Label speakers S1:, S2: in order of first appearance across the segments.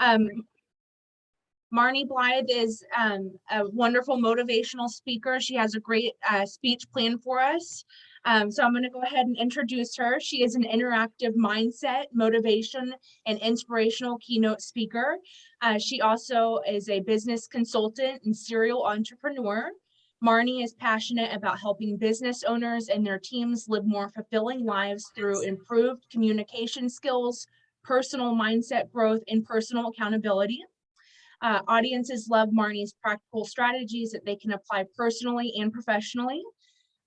S1: Um, Marni Blythe is a wonderful motivational speaker. She has a great speech plan for us. So I'm going to go ahead and introduce her. She is an interactive mindset, motivation, and inspirational keynote speaker. She also is a business consultant and serial entrepreneur. Marni is passionate about helping business owners and their teams live more fulfilling lives through improved communication skills, personal mindset growth, and personal accountability. Audiences love Marni's practical strategies that they can apply personally and professionally.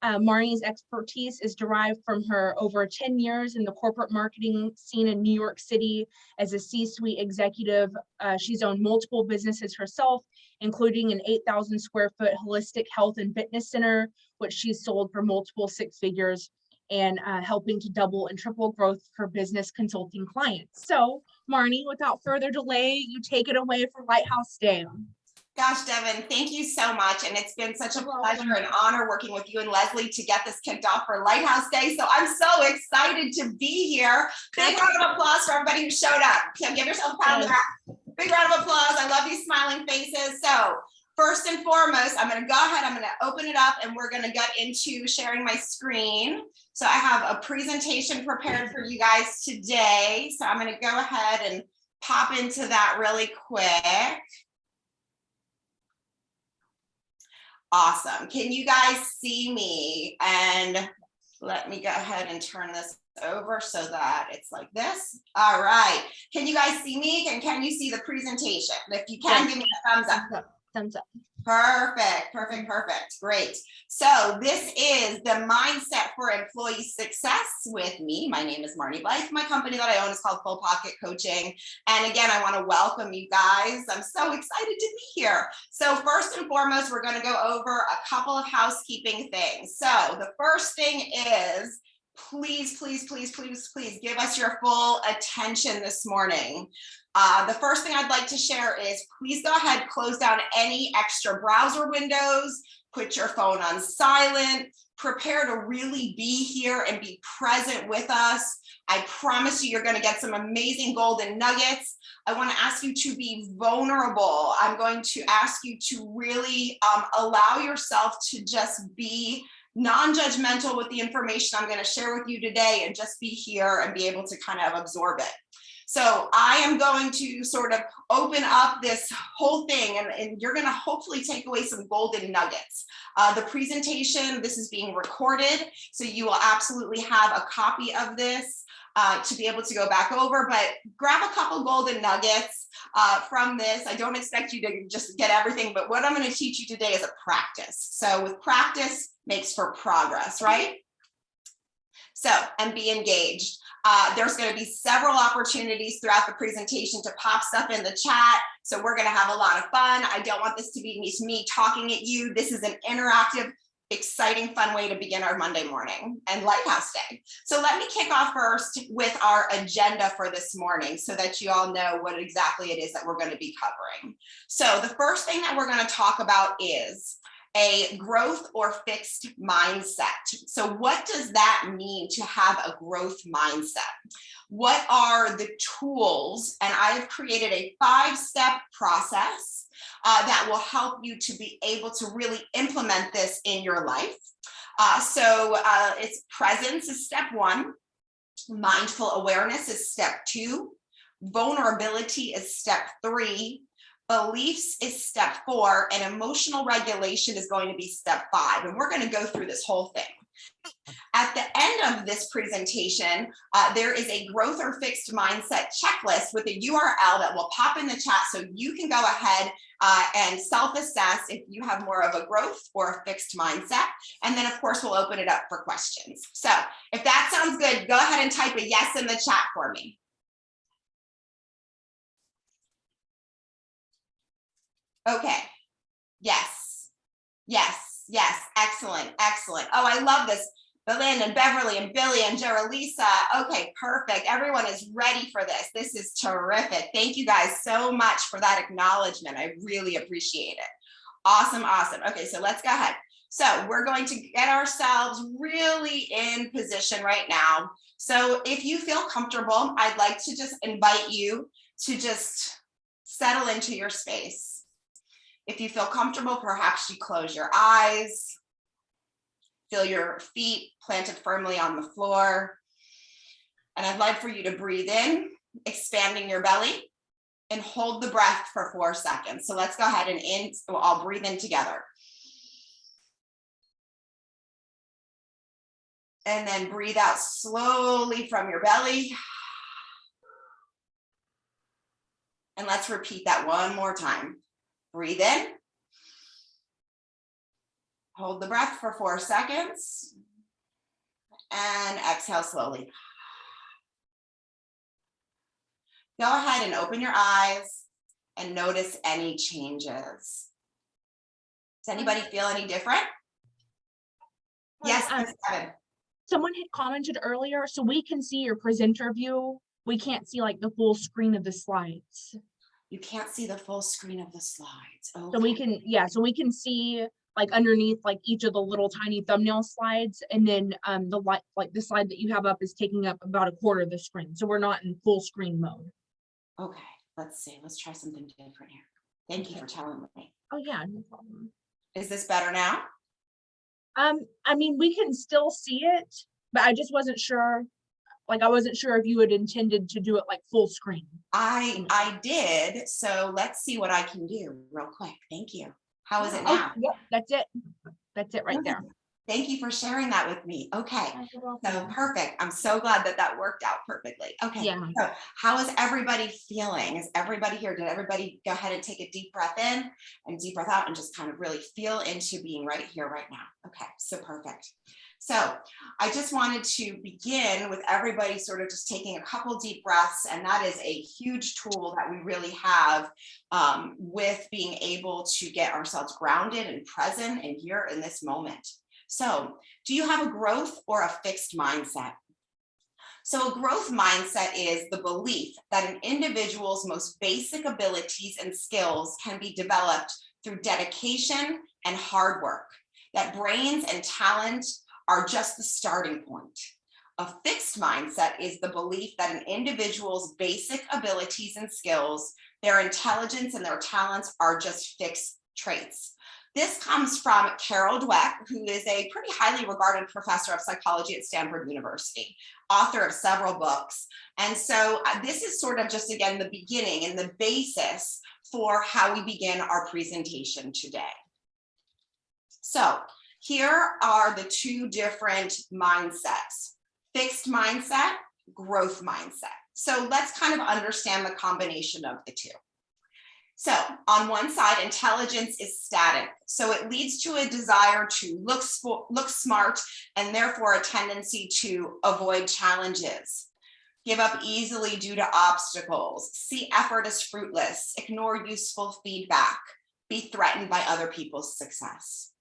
S1: Marni's expertise is derived from her over 10 years in the corporate marketing scene in New York City as a C-suite executive. She's owned multiple businesses herself, including an 8,000 square foot holistic health and fitness center, which she's sold for multiple six figures, and helping to double and triple growth for business consulting clients. So, Marni, without further delay, you take it away for Lighthouse Day.
S2: Gosh, Devin, thank you so much. And it's been such a pleasure and honor working with you and Leslie to get this kicked off for Lighthouse Day. So I'm so excited to be here. Big round of applause for everybody who showed up. So give yourself a pat on the back. Big round of applause. I love these smiling faces. So first and foremost, I'm going to go ahead. I'm going to open it up and we're going to get into sharing my screen. So I have a presentation prepared for you guys today. So I'm going to go ahead and pop into that really quick. Awesome. Can you guys see me? And let me go ahead and turn this over so that it's like this. All right. Can you guys see me? Can you see the presentation? If you can, give me a thumbs up.
S1: Thumbs up.
S2: Perfect, perfect, perfect. Great. So this is the Mindset for Employee Success with me. My name is Marni Blythe. My company that I own is called Full Pocket Coaching. And again, I want to welcome you guys. I'm so excited to be here. So first and foremost, we're going to go over a couple of housekeeping things. So the first thing is, please, please, please, please, please give us your full attention this morning. The first thing I'd like to share is please go ahead, close down any extra browser windows, put your phone on silent, prepare to really be here and be present with us. I promise you, you're going to get some amazing golden nuggets. I want to ask you to be vulnerable. I'm going to ask you to really allow yourself to just be non-judgmental with the information I'm going to share with you today and just be here and be able to kind of absorb it. So I am going to sort of open up this whole thing and you're going to hopefully take away some golden nuggets. The presentation, this is being recorded, so you will absolutely have a copy of this to be able to go back over, but grab a couple golden nuggets from this. I don't expect you to just get everything, but what I'm going to teach you today is a practice. So with practice makes for progress, right? So, and be engaged. There's going to be several opportunities throughout the presentation to pop stuff in the chat. So we're going to have a lot of fun. I don't want this to be me talking at you. This is an interactive, exciting, fun way to begin our Monday morning and Lighthouse Day. So let me kick off first with our agenda for this morning so that you all know what exactly it is that we're going to be covering. So the first thing that we're going to talk about is a growth or fixed mindset. So what does that mean to have a growth mindset? What are the tools? And I've created a 5-step process that will help you to be able to really implement this in your life. It's presence is step 1. Mindful awareness is step 2. Vulnerability is step 3. Beliefs is step 4, and emotional regulation is going to be step 5. And we're going to go through this whole thing. At the end of this presentation, there is a growth or fixed mindset checklist with a URL that will pop in the chat so you can go ahead and self-assess if you have more of a growth or a fixed mindset. And then, of course, we'll open it up for questions. So if that sounds good, go ahead and type a yes in the chat for me. Okay. Yes. Yes. Yes. Excellent. Excellent. Oh, I love this. Belinda and Beverly and Billy and Jeralisa. Okay, perfect. Everyone is ready for this. This is terrific. Thank you guys so much for that acknowledgement. I really appreciate it. Awesome. Awesome. Okay, so let's go ahead. So we're going to get ourselves really in position right now. So if you feel comfortable, I'd like to just invite you to just Settle into your space. If you feel comfortable, perhaps you close your eyes. Feel your feet planted firmly on the floor. And I'd like for you to breathe in, expanding your belly, and hold the breath for 4 seconds. So let's go ahead and I'll breathe in together. And then breathe out slowly from your belly. And let's repeat that one more time. Breathe in. Hold the breath for 4 seconds. And exhale slowly. Go ahead and open your eyes and notice any changes. Does anybody feel any different? Yes, Kevin.
S1: Someone had commented earlier, so we can see your presenter view. We can't see like the full screen of the slides.
S2: You can't see the full screen of the slides. Okay.
S1: So we can, so we can see like underneath like each of the little tiny thumbnail slides, and then the slide that you have up is taking up about a quarter of the screen. So we're not in full screen mode.
S2: Okay, let's see. Let's try something different here. Thank you for telling me.
S1: Oh yeah, no problem.
S2: Is this better now?
S1: I mean, we can still see it, but I just wasn't sure. Like, I wasn't sure if you had intended to do it like full screen.
S2: I did. So let's see what I can do real quick. Thank you. How is it now?
S1: Yep, that's it. That's it right there.
S2: Thank you for sharing that with me. Okay, so perfect. I'm so glad that that worked out perfectly. Okay,
S1: yeah.
S2: So how is everybody feeling? Is everybody here? Did everybody go ahead and take a deep breath in and deep breath out and just kind of really feel into being right here, right now? Okay, so perfect. So I just wanted to begin with everybody sort of just taking a couple deep breaths, and that is a huge tool that we really have with being able to get ourselves grounded and present and here in this moment. So do you have a growth or a fixed mindset? So a growth mindset is the belief that an individual's most basic abilities and skills can be developed through dedication and hard work, that brains and talent are just the starting point. A fixed mindset is the belief that an individual's basic abilities and skills, their intelligence and their talents are just fixed traits. This comes from Carol Dweck, who is a pretty highly regarded professor of psychology at Stanford University, author of several books. And so this is sort of just, again, the beginning and the basis for how we begin our presentation today. So here are the two different mindsets: fixed mindset, growth mindset. So let's kind of understand the combination of the two. So on one side, intelligence is static. So it leads to a desire to look smart and therefore a tendency to avoid challenges, give up easily due to obstacles, see effort as fruitless, ignore useful feedback, be threatened by other people's success.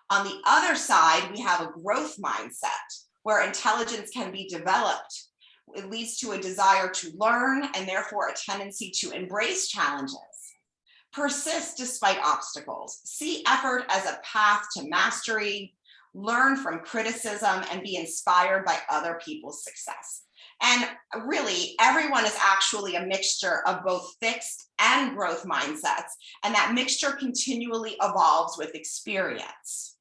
S2: On the other side, we have a growth mindset where intelligence can be developed. It leads to a desire to learn and therefore a tendency to embrace challenges, persist despite obstacles, see effort as a path to mastery, learn from criticism, and be inspired by other people's success. And really, everyone is actually a mixture of both fixed and growth mindsets, and that mixture continually evolves with experience.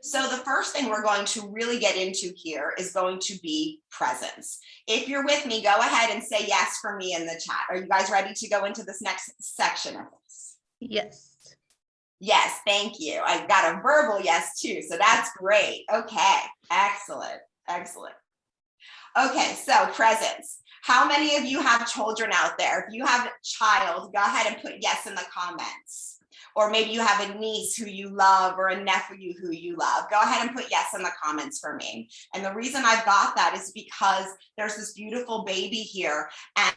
S2: So the first thing we're going to really get into here is going to be presence. If you're with me, go ahead and say yes for me in the chat. Are you guys ready to go into this next section of this?
S1: Yes.
S2: Yes, thank you. I got a verbal yes too, so that's great. Okay, excellent, excellent. Okay, so presence. How many of you have children out there? If you have a child, go ahead and put yes in the comments. Or maybe you have a niece who you love or a nephew who you love. Go ahead and put yes in the comments for me. And the reason I've got that is because there's this beautiful baby here.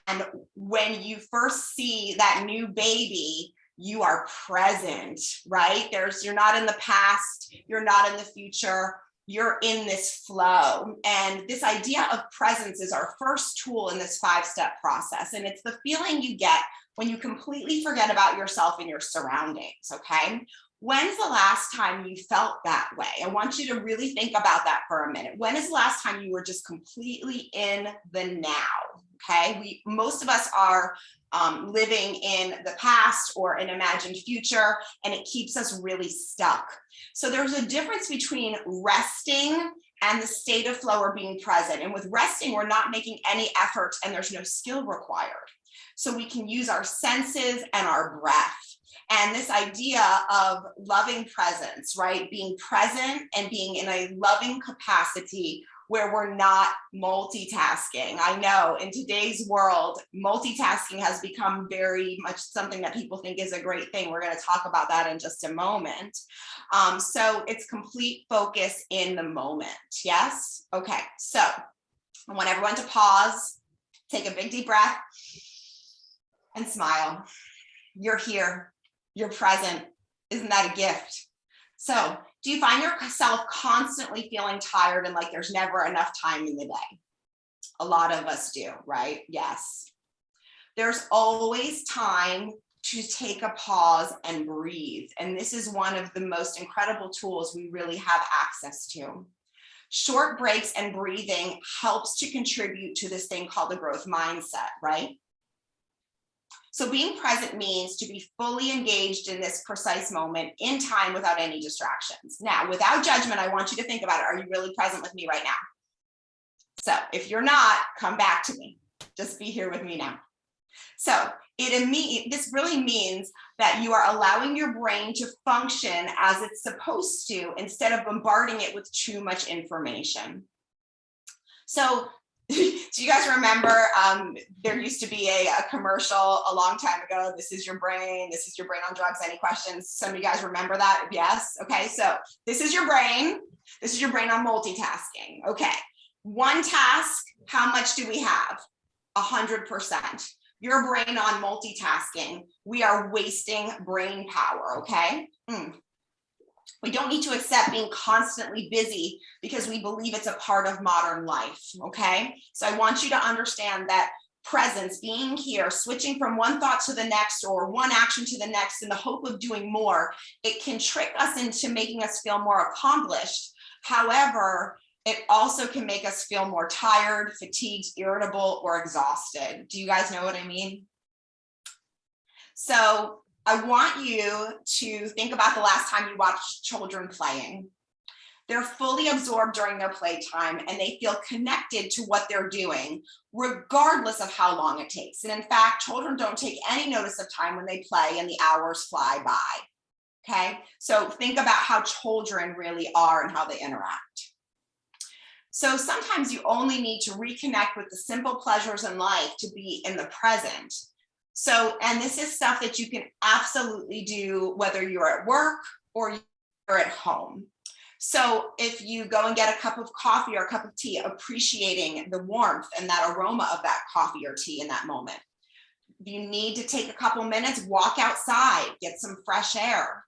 S2: And when you first see that new baby, you are present, right? You're not in the past, you're not in the future, you're in this flow. And this idea of presence is our first tool in this 5-step process. And it's the feeling you get when you completely forget about yourself and your surroundings, okay? When's the last time you felt that way? I want you to really think about that for a minute. When is the last time you were just completely in the now, okay? Most of us are living in the past or an imagined future, and it keeps us really stuck. So there's a difference between resting and the state of flow or being present. And with resting, we're not making any effort and there's no skill required. So we can use our senses and our breath. And this idea of loving presence, right? Being present and being in a loving capacity where we're not multitasking. I know in today's world, multitasking has become very much something that people think is a great thing. We're going to talk about that in just a moment. So it's complete focus in the moment. Yes? Okay. So I want everyone to pause, take a big deep breath, and smile. You're here. You're present. Isn't that a gift? So do you find yourself constantly feeling tired and like there's never enough time in the day? A lot of us do, right? Yes. There's always time to take a pause and breathe. And this is one of the most incredible tools we really have access to. Short breaks and breathing helps to contribute to this thing called the growth mindset, right? So being present means to be fully engaged in this precise moment in time without any distractions. Now, without judgment, I want you to think about it. Are you really present with me right now? So if you're not, come back to me. Just be here with me now. So this really means that you are allowing your brain to function as it's supposed to instead of bombarding it with too much information. So do you guys remember there used to be a commercial a long time ago? This is your brain. This is your brain on drugs. Any questions? Some of you guys remember that? Yes. Okay. So this is your brain. This is your brain on multitasking. Okay. One task. How much do we have? 100%. Your brain on multitasking. We are wasting brain power. Okay. We don't need to accept being constantly busy because we believe it's a part of modern life, okay? So I want you to understand that presence, being here, switching from one thought to the next or one action to the next in the hope of doing more, it can trick us into making us feel more accomplished. However, it also can make us feel more tired, fatigued, irritable, or exhausted. Do you guys know what I mean? So I want you to think about the last time you watched children playing. They're fully absorbed during their playtime and they feel connected to what they're doing, regardless of how long it takes. And in fact, children don't take any notice of time when they play and the hours fly by. Okay, so think about how children really are and how they interact. So sometimes you only need to reconnect with the simple pleasures in life to be in the present. So, and this is stuff that you can absolutely do whether you're at work or you're at home. So if you go and get a cup of coffee or a cup of tea, appreciating the warmth and that aroma of that coffee or tea in that moment. If you need to take a couple minutes, walk outside, get some fresh air.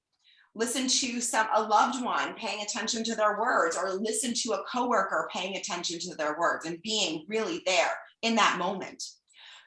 S2: Listen to a loved one paying attention to their words, or listen to a coworker paying attention to their words and being really there in that moment.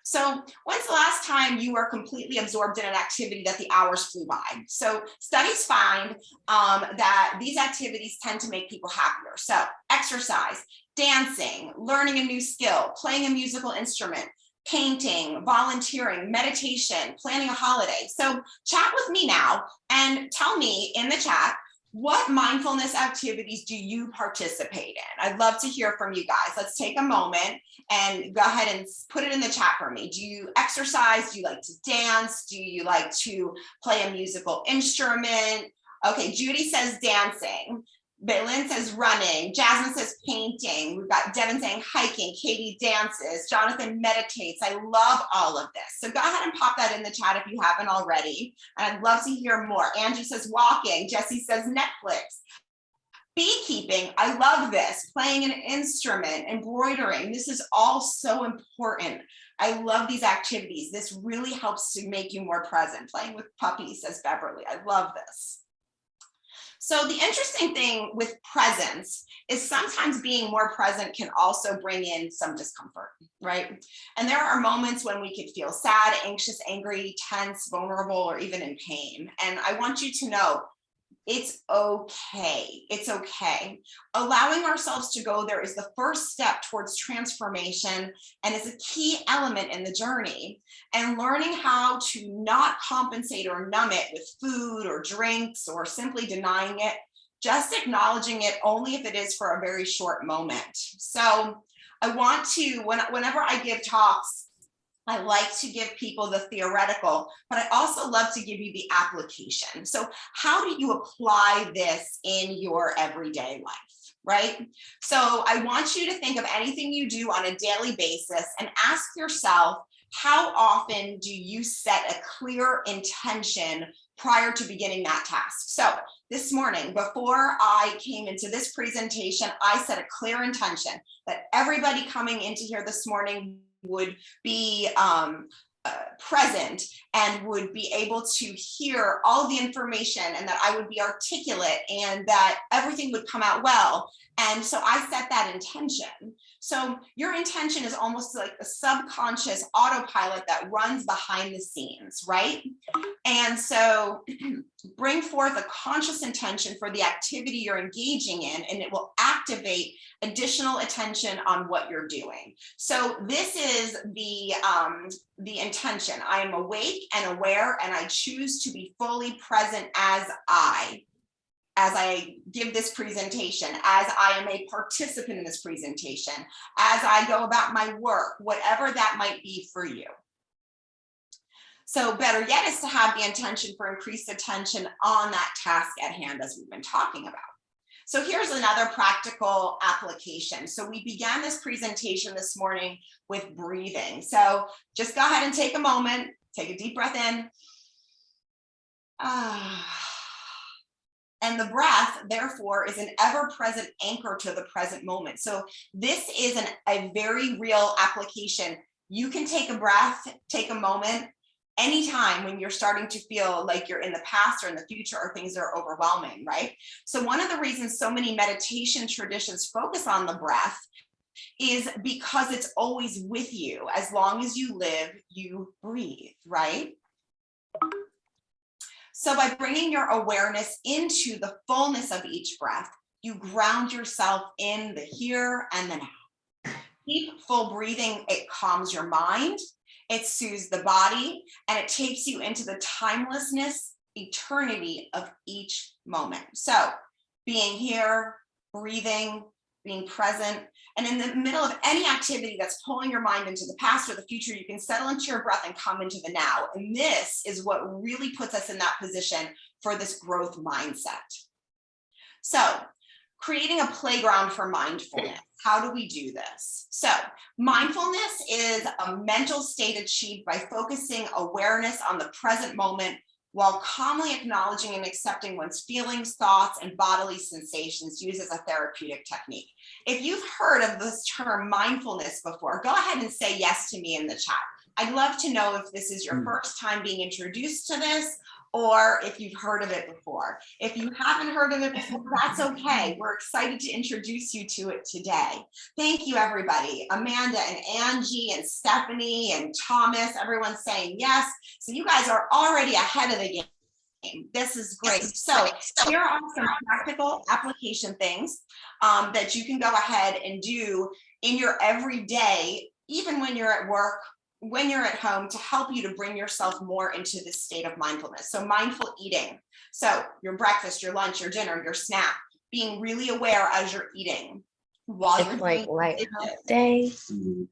S2: So when's the last time you were completely absorbed in an activity that the hours flew by? So studies find that these activities tend to make people happier. So exercise, dancing, learning a new skill, playing a musical instrument, painting, volunteering, meditation, planning a holiday. So chat with me now and tell me in the chat, what mindfulness activities do you participate in? I'd love to hear from you guys. Let's take a moment and go ahead and put it in the chat for me. Do you exercise? Do you like to dance? Do you like to play a musical instrument? Okay, Judy says dancing. Baylin says running. Jasmine says painting. We've got Devin saying hiking. Katie dances. Jonathan meditates. I love all of this. So go ahead and pop that in the chat if you haven't already. And I'd love to hear more. Angie says walking. Jessie says Netflix. Beekeeping. I love this. Playing an instrument, embroidering. This is all so important. I love these activities. This really helps to make you more present. Playing with puppies, says Beverly. I love this. So the interesting thing with presence is sometimes being more present can also bring in some discomfort, right? And there are moments when we could feel sad, anxious, angry, tense, vulnerable, or even in pain. And I want you to know It's okay. It's okay. Allowing ourselves to go there is the first step towards transformation and is a key element in the journey. And learning how to not compensate or numb it with food or drinks or simply denying it, just acknowledging it only if it is for a very short moment. So I want to, whenever I give talks, I like to give people the theoretical, but I also love to give you the application. So how do you apply this in your everyday life, right? So I want you to think of anything you do on a daily basis and ask yourself, how often do you set a clear intention prior to beginning that task? So this morning, before I came into this presentation, I set a clear intention that everybody coming into here this morning would be present and would be able to hear all the information, and that I would be articulate and that everything would come out well. And so I set that intention. So your intention is almost like a subconscious autopilot that runs behind the scenes, right? And so bring forth a conscious intention for the activity you're engaging in, and it will activate additional attention on what you're doing. So this is the intention. I am awake and aware, and I choose to be fully present as I give this presentation, as I am a participant in this presentation, as I go about my work, whatever that might be for you. So better yet is to have the intention for increased attention on that task at hand, as we've been talking about. So here's another practical application. So we began this presentation this morning with breathing. So just go ahead and take a moment, take a deep breath in. And the breath, therefore, is an ever-present anchor to the present moment. So this is a very real application. You can take a breath, take a moment, anytime when you're starting to feel like you're in the past or in the future or things are overwhelming, right? So one of the reasons so many meditation traditions focus on the breath is because it's always with you. As long as you live, you breathe, right? So by bringing your awareness into the fullness of each breath, you ground yourself in the here and the now. Deep, full breathing, it calms your mind, it soothes the body, and it takes you into the timelessness, eternity of each moment. So being here, breathing, being present, and in the middle of any activity that's pulling your mind into the past or the future, you can settle into your breath and come into the now. And this is what really puts us in that position for this growth mindset. So creating a playground for mindfulness. How do we do this? So mindfulness is a mental state achieved by focusing awareness on the present moment while calmly acknowledging and accepting one's feelings, thoughts, and bodily sensations, used as a therapeutic technique. If you've heard of this term mindfulness before, go ahead and say yes to me in the chat. I'd love to know if this is your first time being introduced to this, or if you've heard of it before. If you haven't heard of it before, that's okay. We're excited to introduce you to it today. Thank you, everybody. Amanda and Angie and Stephanie and Thomas, everyone's saying yes. So you guys are already ahead of the game. This is great. So here are some practical application things that you can go ahead and do in your everyday, even when you're at work, when you're at home, to help you to bring yourself more into this state of mindfulness. So mindful eating. So your breakfast, your lunch, your dinner, your snack, being really aware as you're eating while
S3: it's
S2: you're
S3: like Lighthouse Day.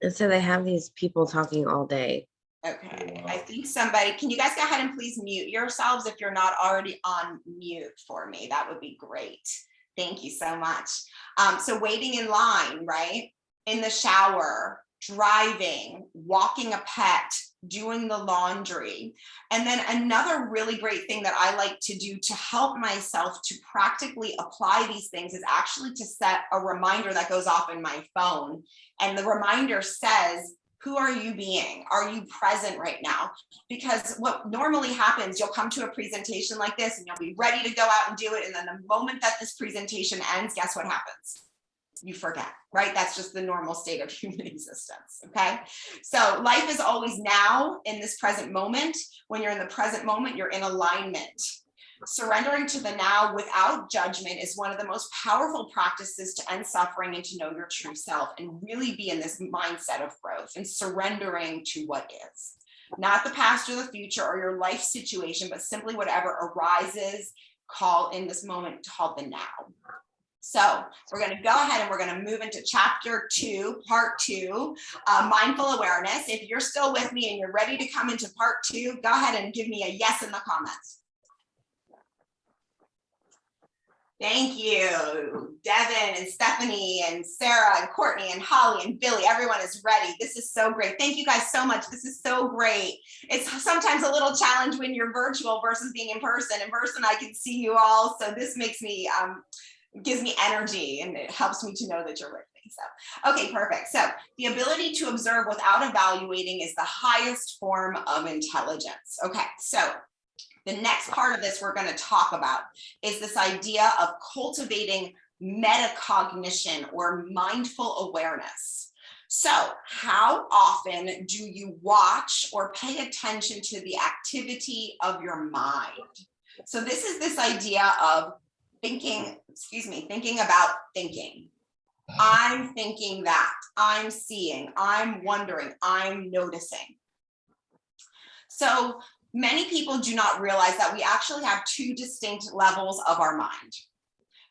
S3: And so they have these people talking all day.
S2: Okay, I think somebody, can you guys go ahead and please mute yourselves if you're not already on mute for me? That would be great. Thank you so much. So waiting in line, right? In the shower, driving, walking a pet, doing the laundry. And then another really great thing that I like to do to help myself to practically apply these things is actually to set a reminder that goes off in my phone. And the reminder says, who are you being? Are you present right now? Because what normally happens, you'll come to a presentation like this and you'll be ready to go out and do it. And then the moment that this presentation ends, guess what happens? You forget, right? That's just the normal state of human existence, okay? So life is always now in this present moment. When you're in the present moment, you're in alignment. Surrendering to the now without judgment is one of the most powerful practices to end suffering and to know your true self and really be in this mindset of growth and surrendering to what is. Not the past or the future or your life situation, but simply whatever arises, call in this moment, called the now. So we're going to go ahead and we're going to move into chapter 2, part 2, mindful awareness. If you're still with me and you're ready to come into part 2, go ahead and give me a yes in the comments. Thank you, Devin and Stephanie and Sarah and Courtney and Holly and Billy. Everyone is ready. This is so great. Thank you guys so much. This is so great. It's sometimes a little challenge when you're virtual versus being in person. In person, I can see you all. So this makes me, gives me energy and it helps me to know that you're with me. So, okay, perfect. So the ability to observe without evaluating is the highest form of intelligence. Okay, so the next part of this we're going to talk about is this idea of cultivating metacognition or mindful awareness. So how often do you watch or pay attention to the activity of your mind? So this is this idea of thinking about thinking. I'm thinking that, I'm seeing, I'm wondering, I'm noticing. So many people do not realize that we actually have 2 distinct levels of our mind.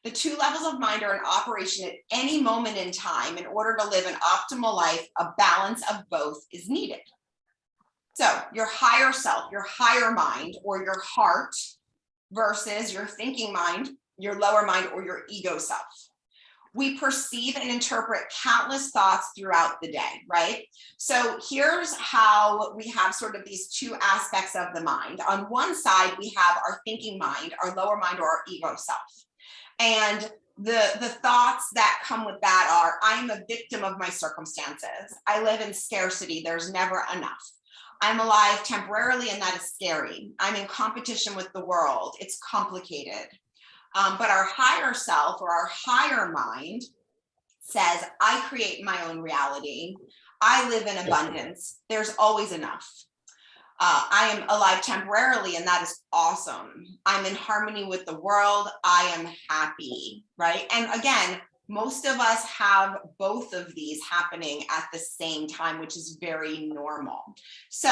S2: The 2 levels of mind are in operation at any moment in time. In order to live an optimal life, a balance of both is needed. So your higher self, your higher mind, or your heart versus your thinking mind, your lower mind, or your ego self. We perceive and interpret countless thoughts throughout the day, right? So here's how we have sort of these 2 aspects of the mind. On one side, we have our thinking mind, our lower mind, or our ego self. And the thoughts that come with that are, I'm a victim of my circumstances. I live in scarcity. There's never enough. I'm alive temporarily, and that is scary. I'm in competition with the world. It's complicated. But our higher self or our higher mind says, I create my own reality. I live in abundance. There's always enough. I am alive temporarily, and that is awesome. I'm in harmony with the world. I am happy, right? And again, most of us have both of these happening at the same time, which is very normal. So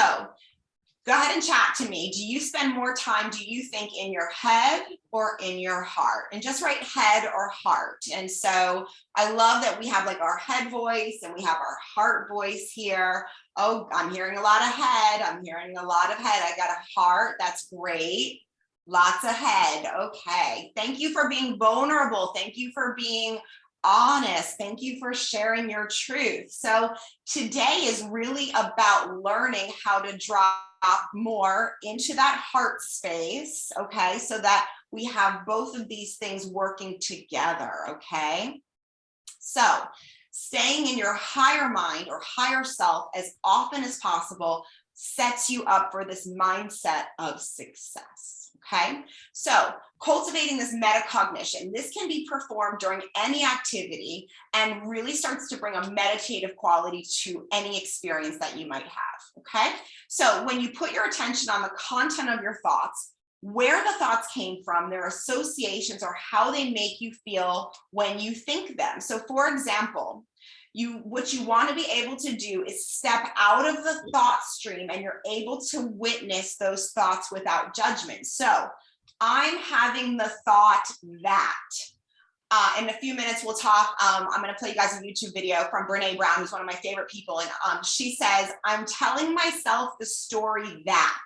S2: go ahead and chat to me. Do you spend more time, do you think, in your head or in your heart? And just write head or heart. And so I love that we have like our head voice and we have our heart voice here. Oh, I'm hearing a lot of head. I'm hearing a lot of head. I got a heart. That's great. Lots of head. Okay. Thank you for being vulnerable. Thank you for being honest. Thank you for sharing your truth. So today is really about learning how to drop more into that heart space, okay, so that we have both of these things working together, okay? So staying in your higher mind or higher self as often as possible sets you up for this mindset of success, okay? So cultivating this metacognition, this can be performed during any activity and really starts to bring a meditative quality to any experience that you might have, okay? So when you put your attention on the content of your thoughts, where the thoughts came from, their associations, or how they make you feel when you think them. So for example, what you want to be able to do is step out of the thought stream and you're able to witness those thoughts without judgment. So I'm having the thought that. In a few minutes, we'll talk. I'm going to play you guys a YouTube video from Brene Brown, who's one of my favorite people. And she says, I'm telling myself the story that.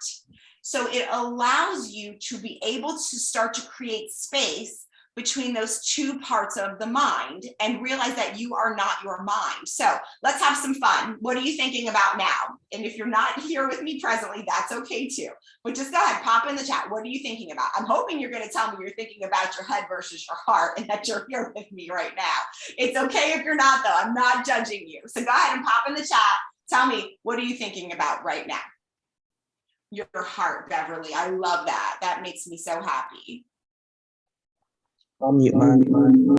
S2: So it allows you to be able to start to create space between those 2 parts of the mind and realize that you are not your mind. So let's have some fun. What are you thinking about now? And if you're not here with me presently, that's okay too. But just go ahead, pop in the chat. What are you thinking about? I'm hoping you're going to tell me you're thinking about your head versus your heart and that you're here with me right now. It's okay if you're not, though. I'm not judging you. So go ahead and pop in the chat. Tell me, what are you thinking about right now? Your heart, Beverly. I love that. That makes me so happy.
S4: I'll mute mine.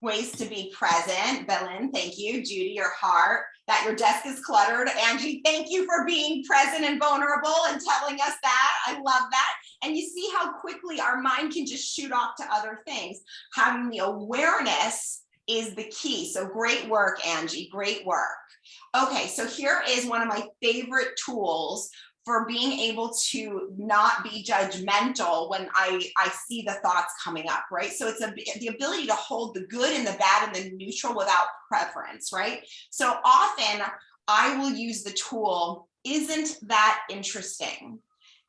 S2: Ways to be present. Belen, thank you. Judy, your heart. That your desk is cluttered. Angie, thank you for being present and vulnerable and telling us that. I love that. And you see how quickly our mind can just shoot off to other things. Having the awareness is the key. So great work, Angie. Great work. Okay, so here is one of my favorite tools for being able to not be judgmental when I see the thoughts coming up, right? So it's the ability to hold the good and the bad and the neutral without preference, right? So often I will use the tool, isn't that interesting?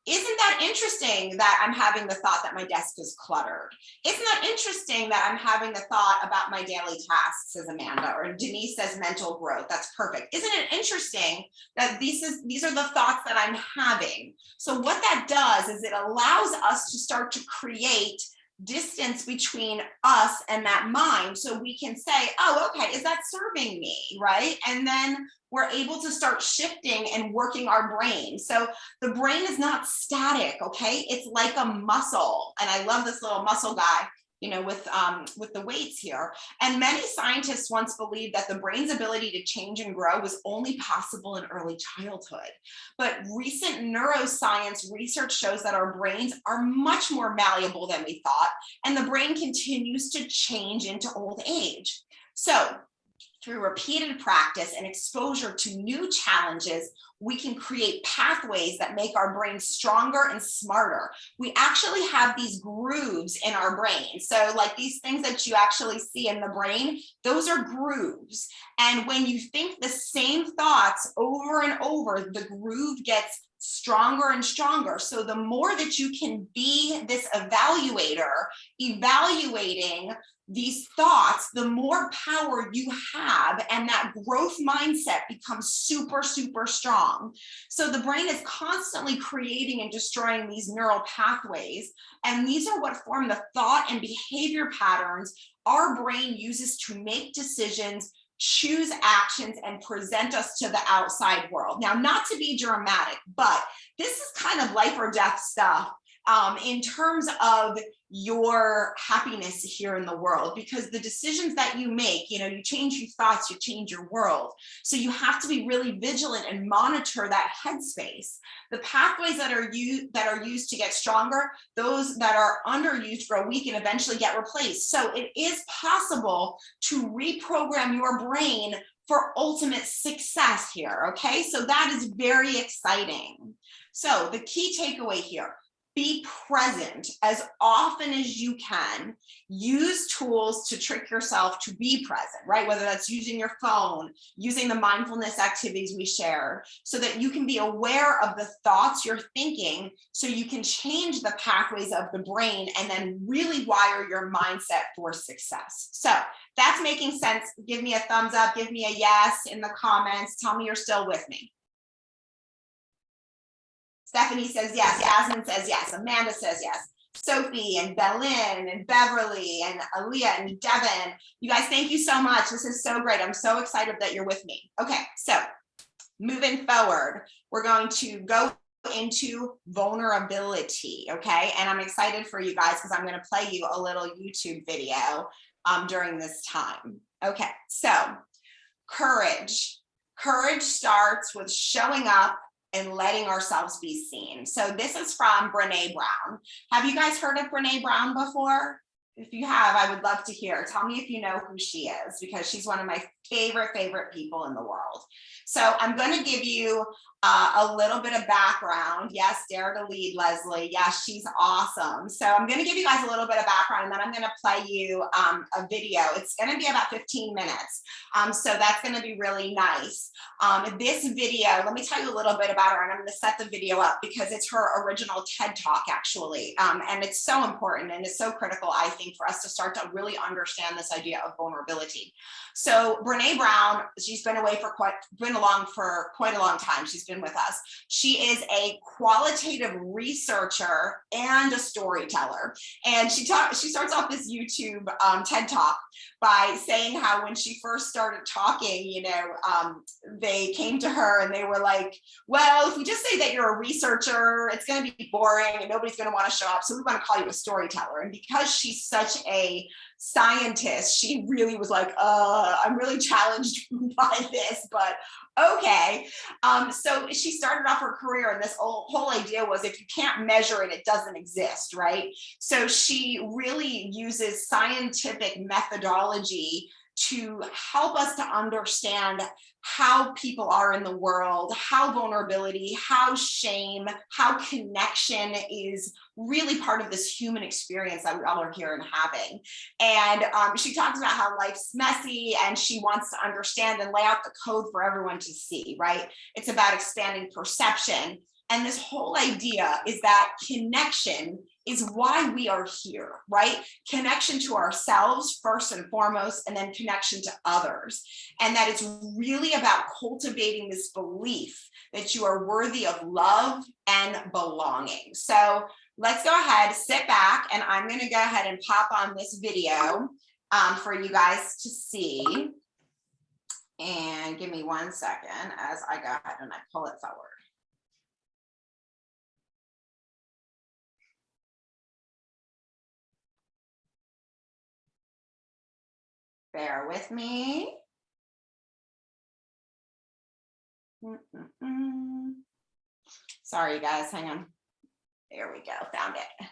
S2: Isn't that interesting that I'm having the thought that my desk is cluttered? Isn't that interesting that I'm having the thought about my daily tasks, says Amanda, or Denise says mental growth. That's perfect. Isn't it interesting that these are the thoughts that I'm having? So what that does is it allows us to start to create distance between us and that mind, so we can say, oh, okay, is that serving me, right? And then we're able to start shifting and working our brain. So the brain is not static, okay? It's like a muscle. And I love this little muscle guy, you know, with the weights here. And many scientists once believed that the brain's ability to change and grow was only possible in early childhood. But recent neuroscience research shows that our brains are much more malleable than we thought, and the brain continues to change into old age. So through repeated practice and exposure to new challenges, we can create pathways that make our brain stronger and smarter. We actually have these grooves in our brain. So like these things that you actually see in the brain, those are grooves. And when you think the same thoughts over and over, the groove gets stronger and stronger. So the more that you can be this evaluator, evaluating these thoughts, the more power you have, and that growth mindset becomes super, super strong. So the brain is constantly creating and destroying these neural pathways, and these are what form the thought and behavior patterns our brain uses to make decisions, choose actions, and present us to the outside world. Now, not to be dramatic, but this is kind of life or death stuff in terms of your happiness here in the world, because the decisions that you make, you know, you change your thoughts, you change your world. So you have to be really vigilant and monitor that headspace. The pathways that are used to get stronger, those that are underused grow weak and eventually get replaced. So it is possible to reprogram your brain for ultimate success here, okay? So that is very exciting. So the key takeaway here: be present as often as you can. Use tools to trick yourself to be present, right? Whether that's using your phone, using the mindfulness activities we shared, so that you can be aware of the thoughts you're thinking, so you can change the pathways of the brain and then really wire your mindset for success. So that's making sense. Give me a thumbs up, give me a yes in the comments. Tell me you're still with me. Stephanie says yes, Yasmin says yes, Amanda says yes, Sophie and Belen and Beverly and Aaliyah and Devin. You guys, thank you so much. This is so great. I'm so excited that you're with me. Okay, so moving forward, we're going to go into vulnerability, okay? And I'm excited for you guys because I'm going to play you a little YouTube video during this time. Okay, so courage. Courage starts with showing up and letting ourselves be seen. So this is from Brené Brown. Have you guys heard of Brené Brown before? If you have, I would love to hear. Tell me if you know who she is, because she's one of my favorite people in the world. So I'm going to give you a little bit of background. Yes, dare to lead, Leslie. Yes, she's awesome. So I'm going to give you guys a little bit of background, and then I'm going to play you a video. It's going to be about 15 minutes. So that's going to be really nice. This video, let me tell you a little bit about her, and I'm going to set the video up because it's her original TED Talk, actually. And it's so important, and it's so critical, I think, for us to start to really understand this idea of vulnerability. So Brené Brown, she's been away for quite a long time. She's been with us. She is a qualitative researcher and a storyteller. And she starts off this YouTube TED Talk by saying how when she first started talking, you know, they came to her and they were like, well, if we just say that you're a researcher, it's going to be boring and nobody's going to want to show up. So we want to call you a storyteller. And because she's such a scientist, she really was like, I'm really challenged by this, but okay. So she started off her career, and this whole idea was, if you can't measure it, it doesn't exist, right? So she really uses scientific methodology to help us to understand how people are in the world, how vulnerability, how shame, how connection is really part of this human experience that we all are here and having. And she talks about how life's messy, and she wants to understand and lay out the code for everyone to see, right? It's about expanding perception. And this whole idea is that connection is why we are here, right? Connection to ourselves first and foremost, and then connection to others. And that it's really about cultivating this belief that you are worthy of love and belonging. So let's go ahead, sit back, and I'm going to go ahead and pop on this video for you guys to see. And give me 1 second as I go ahead and I pull it forward. Bear with me. Sorry, guys, hang on. There we go, found it.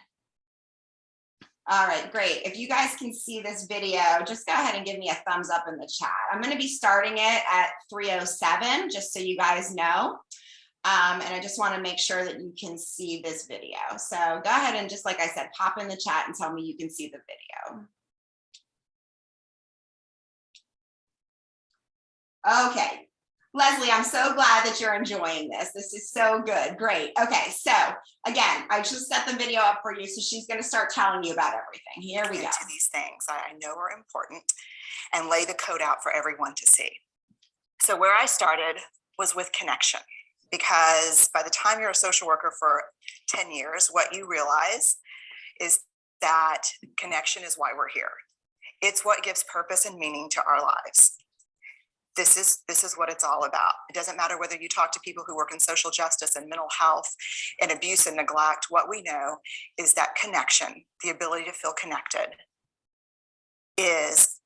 S2: All right, great. If you guys can see this video, just go ahead and give me a thumbs up in the chat. I'm going to be starting it at 3:07, just so you guys know. And I just want to make sure that you can see this video. So go ahead and, just like I said, pop in the chat and tell me you can see the video. Okay, Leslie, I'm so glad that you're enjoying this. This is so good. Great. Okay, so again, I just set the video up for you, so she's going to start telling you about everything. Here we go.
S4: To these things I know are important, and lay the code out for everyone to see. So where I started was with connection, because by the time you're a social worker for 10 years, what you realize is that connection is why we're here. It's what gives purpose and meaning to our lives. This is what it's all about. It doesn't matter whether you talk to people who work in social justice and mental health and abuse and neglect. What we know is that connection, the ability to feel connected, is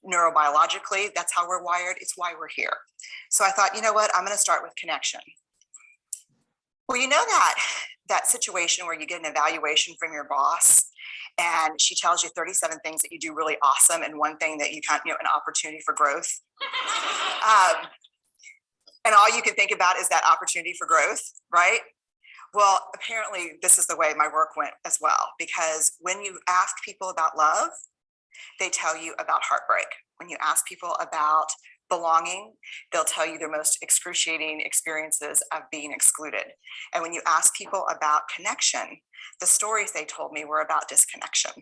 S4: neurobiologically, that's how we're wired. It's why we're here. So I thought, you know what? I'm going to start with connection. Well, you know that situation where you get an evaluation from your boss, and she tells you 37 things that you do really awesome, and one thing that you can't, an opportunity for growth. And all you can think about is that opportunity for growth, right? Well, apparently this is the way my work went as well, because when you ask people about love, they tell you about heartbreak. When you ask people about belonging, they'll tell you their most excruciating experiences of being excluded. And when you ask people about connection, the stories they told me were about disconnection.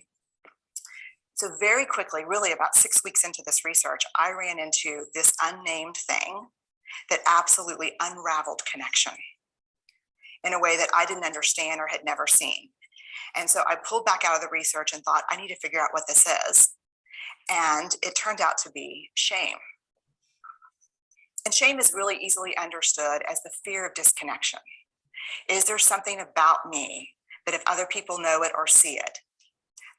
S4: So very quickly, really about 6 weeks into this research, I ran into this unnamed thing that absolutely unraveled connection in a way that I didn't understand or had never seen. And so I pulled back out of the research and thought, I need to figure out what this is. And it turned out to be shame. And shame is really easily understood as the fear of disconnection. Is there something about me that if other people know it or see it,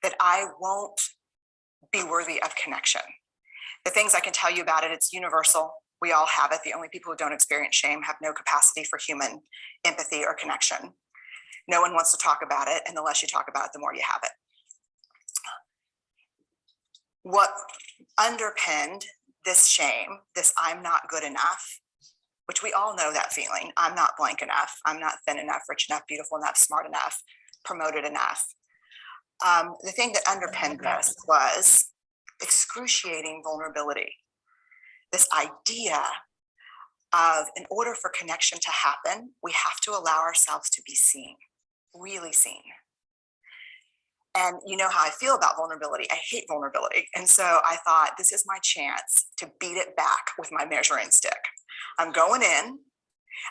S4: that I won't be worthy of connection? The things I can tell you about it, it's universal. We all have it. The only people who don't experience shame have no capacity for human empathy or connection. No one wants to talk about it, and the less you talk about it, the more you have it. What underpinned this shame, this I'm not good enough, which we all know that feeling. I'm not blank enough. I'm not thin enough, rich enough, beautiful enough, smart enough, promoted enough. The thing that underpinned this was excruciating vulnerability. This idea of, in order for connection to happen, we have to allow ourselves to be seen, really seen. And you know how I feel about vulnerability. I hate vulnerability. And so I thought, this is my chance to beat it back with my measuring stick. I'm going in,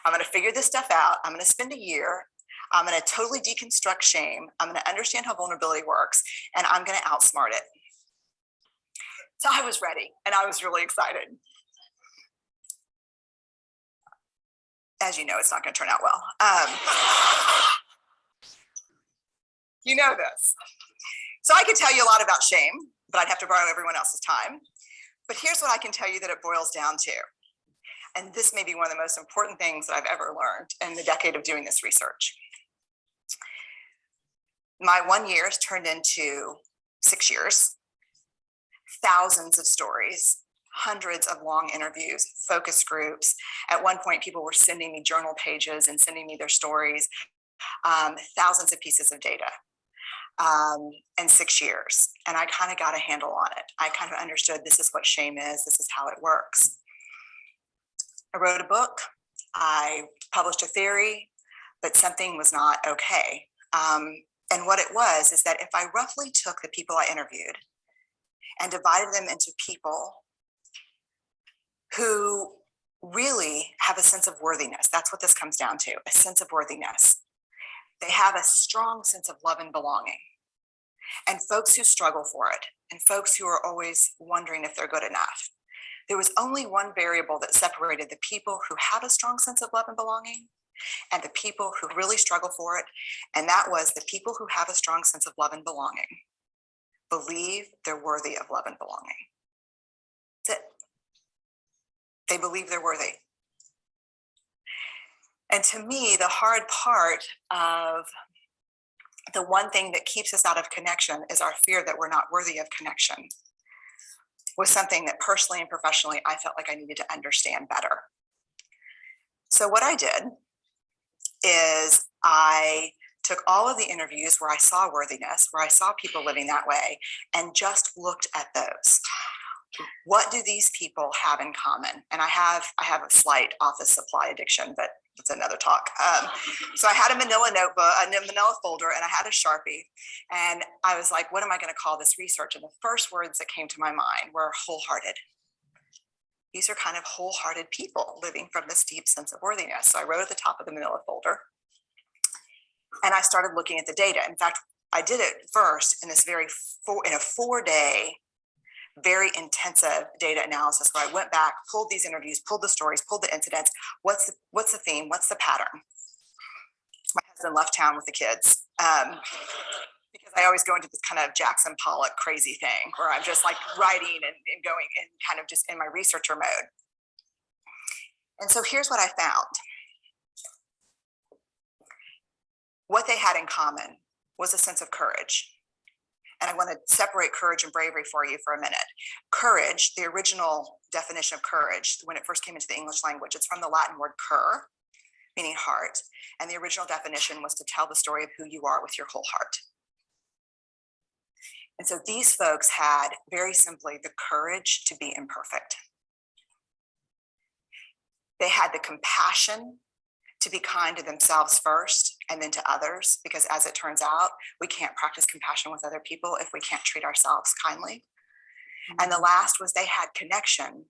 S4: I'm going to figure this stuff out. I'm going to spend a year. I'm going to totally deconstruct shame. I'm going to understand how vulnerability works, and I'm going to outsmart it. So I was ready, and I was really excited. As you know, it's not going to turn out well. You know this. So I could tell you a lot about shame, but I'd have to borrow everyone else's time. But here's what I can tell you that it boils down to. And this may be one of the most important things that I've ever learned in the decade of doing this research. My 1 year has turned into 6 years, thousands of stories, hundreds of long interviews, focus groups. At one point, people were sending me journal pages and sending me their stories, thousands of pieces of data, and 6 years. And I kind of got a handle on it. I kind of understood this is what shame is. This is how it works. I wrote a book. I published a theory, but something was not okay. And what it was is that if I roughly took the people I interviewed and divided them into people who really have a sense of worthiness, that's what this comes down to, a sense of worthiness. They have a strong sense of love and belonging. And folks who struggle for it, and folks who are always wondering if they're good enough. There was only one variable that separated the people who have a strong sense of love and belonging and the people who really struggle for it. And that was the people who have a strong sense of love and belonging believe they're worthy of love and belonging. That's it. They believe they're worthy. And to me, the hard part of the one thing that keeps us out of connection is our fear that we're not worthy of connection, was something that personally and professionally I felt like I needed to understand better. So what I did is I took all of the interviews where I saw worthiness, where I saw people living that way, and just looked at those. What do these people have in common? And I have a slight office supply addiction, but it's another talk. So I had a manila notebook, a manila folder, and I had a Sharpie. And I was like, what am I going to call this research? And the first words that came to my mind were wholehearted. These are kind of wholehearted people living from this deep sense of worthiness. So I wrote at the top of the manila folder, and I started looking at the data. In fact, I did it first in this in a 4-day, very intensive data analysis where I went back, pulled these interviews, pulled the stories, pulled the incidents. What's the theme? What's the pattern? My husband left town with the kids because I always go into this kind of Jackson Pollock crazy thing where I'm just like writing and going and kind of just in my researcher mode. And so here's what I found. What they had in common was a sense of courage. And I want to separate courage and bravery for you for a minute. Courage, the original definition of courage, when it first came into the English language, it's from the Latin word cur, meaning heart. And the original definition was to tell the story of who you are with your whole heart. And so these folks had, very simply, the courage to be imperfect. They had the compassion to be kind to themselves first and then to others, because as it turns out, we can't practice compassion with other people if we can't treat ourselves kindly. And the last was they had connection,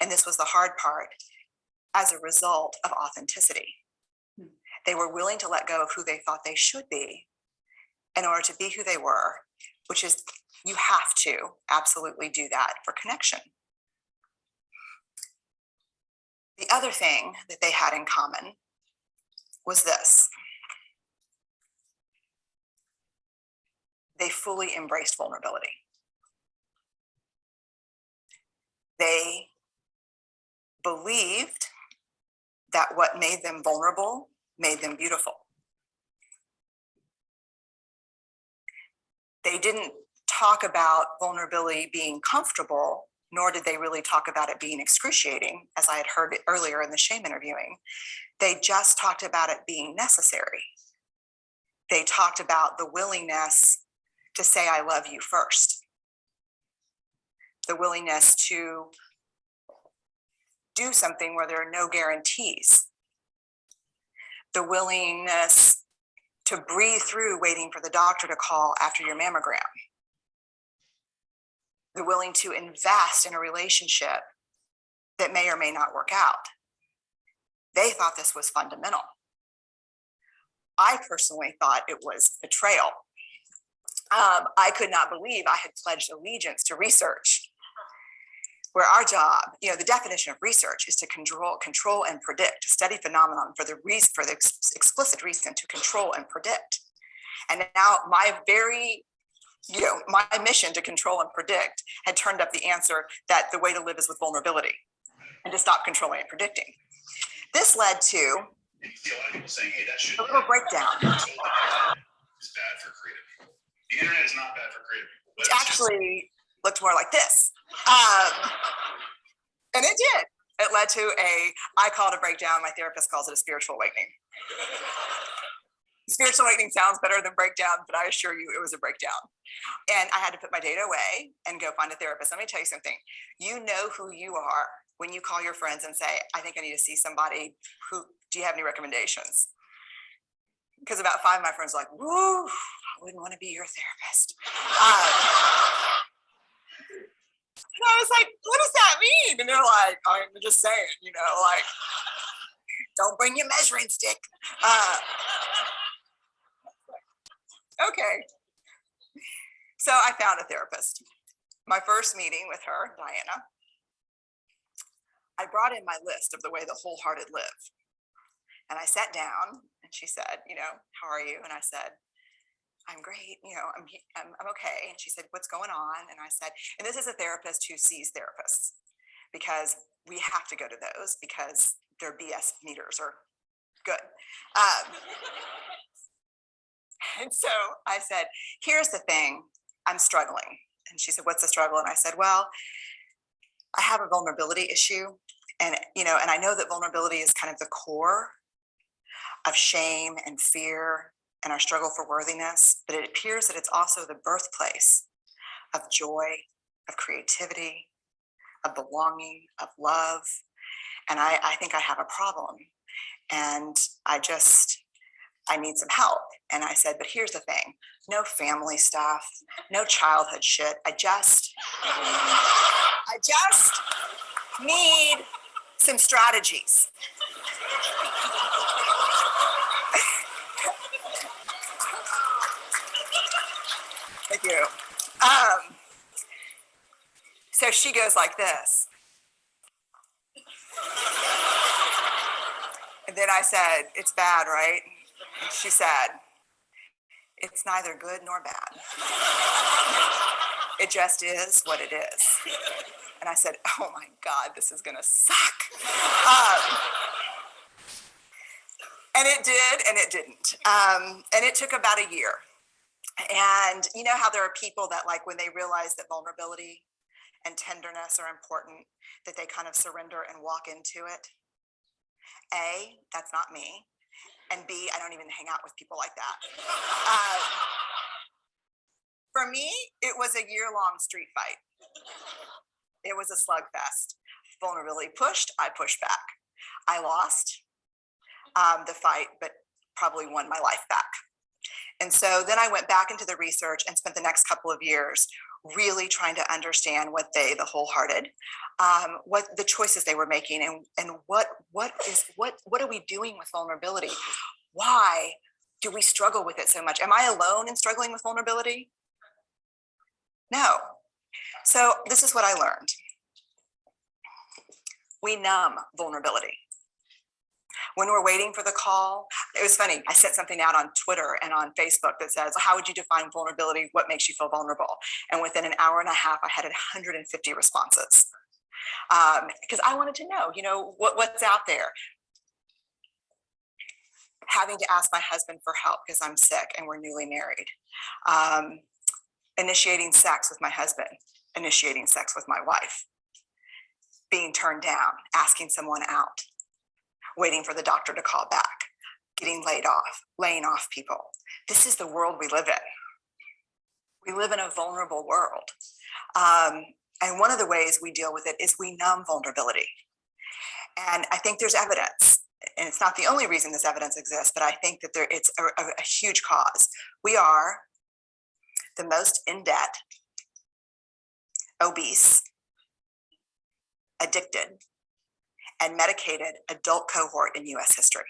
S4: and this was the hard part, as a result of authenticity. They were willing to let go of who they thought they should be in order to be who they were, which is, you have to absolutely do that for connection. The other thing that they had in common was this. They fully embraced vulnerability. They believed that what made them vulnerable made them beautiful. They didn't talk about vulnerability being comfortable, nor did they really talk about it being excruciating, as I had heard it earlier in the shame interviewing. They just talked about it being necessary. They talked about the willingness to say, I love you first. The willingness to do something where there are no guarantees. The willingness to breathe through waiting for the doctor to call after your mammogram. The willing to invest in a relationship that may or may not work out. They thought this was fundamental. I personally thought it was betrayal. I could not believe I had pledged allegiance to research, where our job, the definition of research is to control and predict, to study phenomenon for the explicit reason to control and predict. And now my very my mission to control and predict had turned up the answer that the way to live is with vulnerability and to stop controlling and predicting. This led to
S5: And you see a lot of people saying, hey, that should
S4: a little breakdown.
S5: It's bad for creative people. The internet is not bad for creative people.
S4: Which actually looked more like this. And it did. It led to I call it a breakdown. My therapist calls it a spiritual awakening. Spiritual awakening sounds better than breakdown, but I assure you it was a breakdown. And I had to put my data away and go find a therapist. Let me tell you something. You know who you are when you call your friends and say, I think I need to see somebody. Do you have any recommendations? Because about 5 of my friends are like, woo, I wouldn't want to be your therapist. And I was like, what does that mean? And they're like, I'm just saying, like, don't bring your measuring stick. Okay. So I found a therapist. My first meeting with her, Diana, I brought in my list of the way the wholehearted live. And I sat down and she said, how are you? And I said, I'm great. I'm okay. And she said, what's going on? And I said, and this is a therapist who sees therapists, because we have to go to those because their BS meters are good. And so I said, here's the thing, I'm struggling. And she said, what's the struggle? And I said, well, I have a vulnerability issue. And, and I know that vulnerability is kind of the core of shame and fear and our struggle for worthiness, but it appears that it's also the birthplace of joy, of creativity, of belonging, of love. And I think I have a problem, and I need some help. And I said, but here's the thing, no family stuff, no childhood shit. I just need some strategies. Thank you. So she goes like this. And then I said, it's bad, right? And she said, it's neither good nor bad. It just is what it is. And I said, oh my God, this is gonna suck. And it did, and it didn't. And it took about a year. And you know how there are people that, like, when they realize that vulnerability and tenderness are important, that they kind of surrender and walk into it? A, that's not me. And B, I don't even hang out with people like that. For me, it was a year-long street fight. It was a slugfest. Vulnerability pushed, I pushed back. I lost the fight, but probably won my life back. And so then I went back into the research and spent the next couple of years really trying to understand what the wholehearted, what the choices they were making, and what are we doing with vulnerability? Why do we struggle with it so much? Am I alone in struggling with vulnerability? No. So this is what I learned. We numb vulnerability. When we're waiting for the call, it was funny. I sent something out on Twitter and on Facebook that says, how would you define vulnerability? What makes you feel vulnerable? And within an hour and a half, I had 150 responses. Because I wanted to know, what's out there. Having to ask my husband for help because I'm sick and we're newly married. Initiating sex with my husband, initiating sex with my wife. Being turned down, asking someone out. Waiting for the doctor to call back, getting laid off, laying off people. This is the world we live in. We live in a vulnerable world. And one of the ways we deal with it is we numb vulnerability. And I think there's evidence, and it's not the only reason this evidence exists, but I think that it's a huge cause. We are the most in debt, obese, addicted, and medicated adult cohort in US history.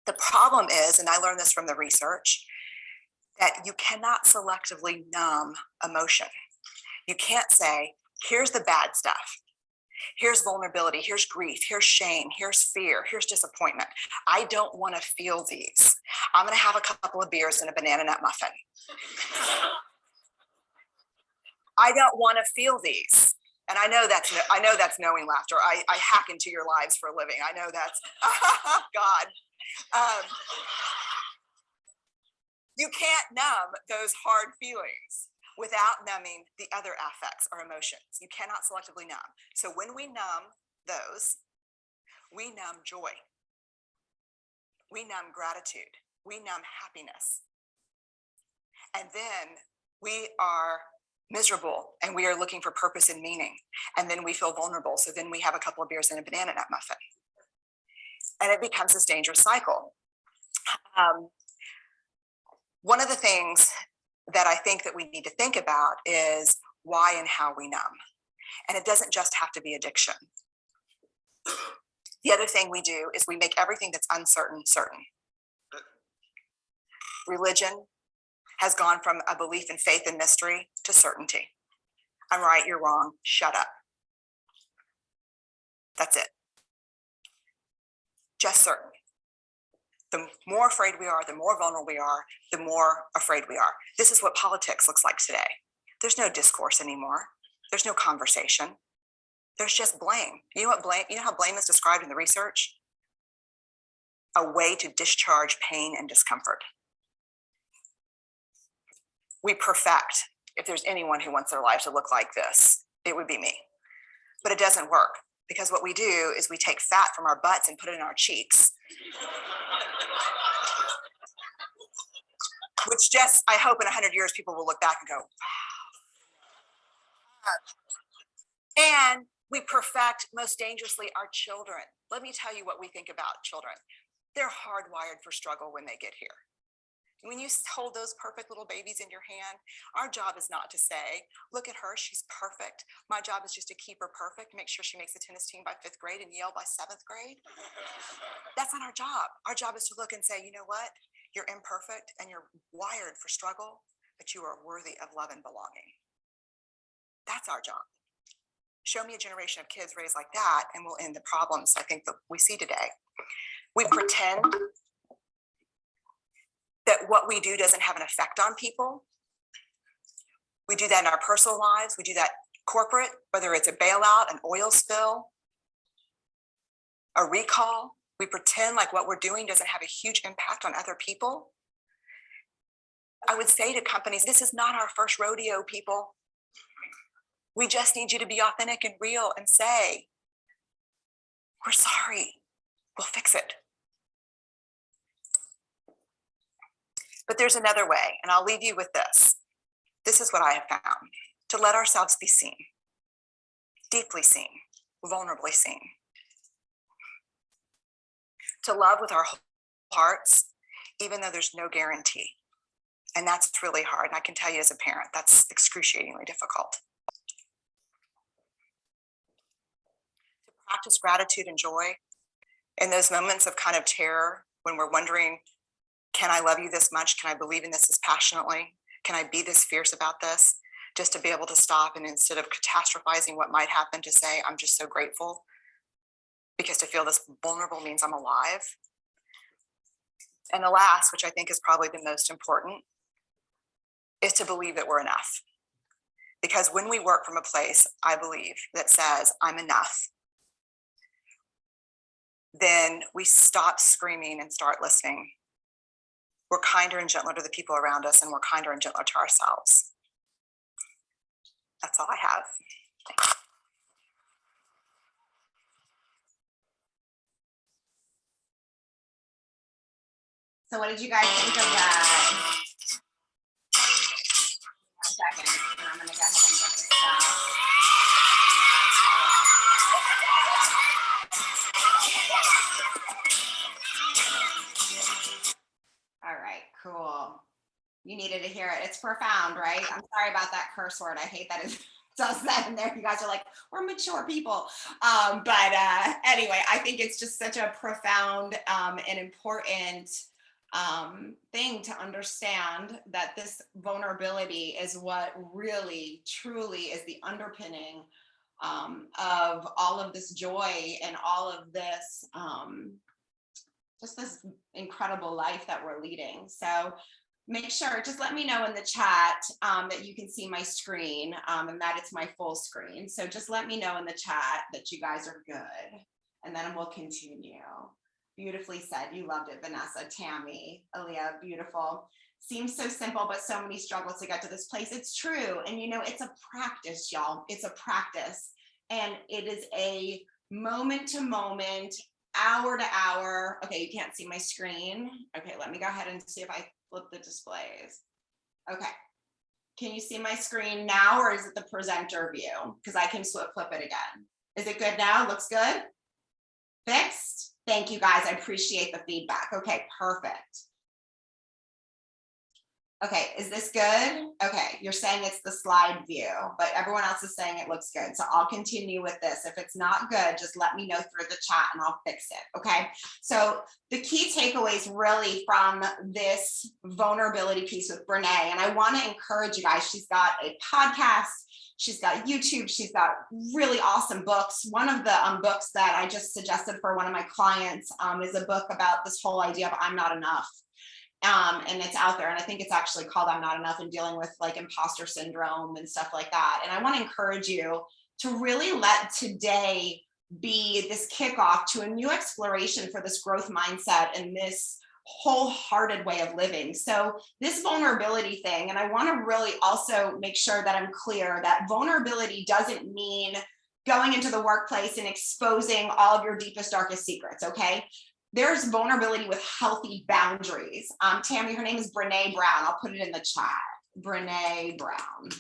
S4: The problem is, and I learned this from the research, that you cannot selectively numb emotion. You can't say, here's the bad stuff, Here's vulnerability, here's grief, here's shame, here's fear, here's disappointment. I don't want to feel these. I'm going to have a couple of beers and a banana nut muffin. I don't want to feel these. And I know that's knowing laughter. I hack into your lives for a living. I know that's God. You can't numb those hard feelings without numbing the other affects or emotions. You cannot selectively numb. So when we numb those, we numb joy. We numb gratitude. We numb happiness. And then we are miserable and we are looking for purpose and meaning. And then we feel vulnerable. So then we have a couple of beers and a banana nut muffin. And it becomes this dangerous cycle. One of the things that I think that we need to think about is why and how we numb. And it doesn't just have to be addiction. The other thing we do is we make everything that's uncertain certain. Religion has gone from a belief in faith and mystery to certainty. I'm right, you're wrong, shut up. That's it. Just certain. The more afraid we are, the more vulnerable we are, the more afraid we are. This is what politics looks like today. There's no discourse anymore. There's no conversation. There's just blame. You know what blame? You know how blame is described in the research? A way to discharge pain and discomfort. We perfect. If there's anyone who wants their life to look like this, it would be me. But it doesn't work because what we do is we take fat from our butts and put it in our cheeks. Which just, I hope in 100 years, people will look back and go, wow. And we perfect, most dangerously, our children. Let me tell you what we think about children. They're hardwired for struggle when they get here. When you hold those perfect little babies in your hand, our job is not to say, look at her, she's perfect. My job is just to keep her perfect, make sure she makes the tennis team by 5th grade and Yale by 7th grade. That's not our job. Our job is to look and say, you know what? You're imperfect and you're wired for struggle, but you are worthy of love and belonging. That's our job. Show me a generation of kids raised like that and we'll end the problems I think that we see today. We pretend that what we do doesn't have an effect on people. We do that in our personal lives. We do that corporate, whether it's a bailout, an oil spill, a recall. We pretend like what we're doing doesn't have a huge impact on other people. I would say to companies, this is not our first rodeo, people. We just need you to be authentic and real and say, we're sorry, we'll fix it. But there's another way, and I'll leave you with this. This is what I have found. To let ourselves be seen, deeply seen, vulnerably seen. To love with our whole hearts, even though there's no guarantee. And that's really hard. And I can tell you as a parent, that's excruciatingly difficult. To practice gratitude and joy in those moments of kind of terror when we're wondering, can I love you this much? Can I believe in this as passionately? Can I be this fierce about this? Just to be able to stop and instead of catastrophizing what might happen, to say, I'm just so grateful. Because to feel this vulnerable means I'm alive. And the last, which I think is probably the most important, is to believe that we're enough. Because when we work from a place, I believe, that says, I'm enough, then we stop screaming and start listening. We're kinder and gentler to the people around us, and we're kinder and gentler to ourselves. That's all I have. Thanks.
S2: So what did you guys think of that? One second, and I'm gonna go ahead and get this done. All right, cool. You needed to hear it. It's profound, right? I'm sorry about that curse word. I hate that it does that in there. You guys are like, we're mature people. But anyway, I think it's just such a profound and important thing to understand, that this vulnerability is what really, truly is the underpinning of all of this joy and all of this, just this incredible life that we're leading. So make sure, just let me know in the chat that you can see my screen and that it's my full screen. So just let me know in the chat that you guys are good, and then we'll continue. Beautifully said. You loved it, Vanessa, Tammy, Aaliyah, beautiful. Seems so simple, but so many struggles to get to this place. It's true. And you know, it's a practice, y'all. It's a practice. And it is a moment to moment, hour to hour. Okay, you can't see my screen. Okay, let me go ahead and see if I flip the displays. Okay. Can you see my screen now, or is it the presenter view? Because I can flip it again. Is it good now? Looks good? Fixed? Thank you guys. I appreciate the feedback. Okay, perfect. Okay, is this good? Okay, you're saying it's the slide view, but everyone else is saying it looks good. So I'll continue with this. If it's not good, just let me know through the chat and I'll fix it, okay? So the key takeaways really from this vulnerability piece with Brene, and I wanna encourage you guys, she's got a podcast, she's got YouTube, she's got really awesome books. One of the books that I just suggested for one of my clients is a book about this whole idea of I'm not enough. And it's out there, and I think it's actually called I'm Not Enough, and dealing with like imposter syndrome and stuff like that. And I want to encourage you to really let today be this kickoff to a new exploration for this growth mindset and this wholehearted way of living. So this vulnerability thing, and I want to really also make sure that I'm clear that vulnerability doesn't mean going into the workplace and exposing all of your deepest, darkest secrets, okay? There's vulnerability with healthy boundaries. Tammy, her name is Brene Brown. I'll put it in the chat. Brene Brown.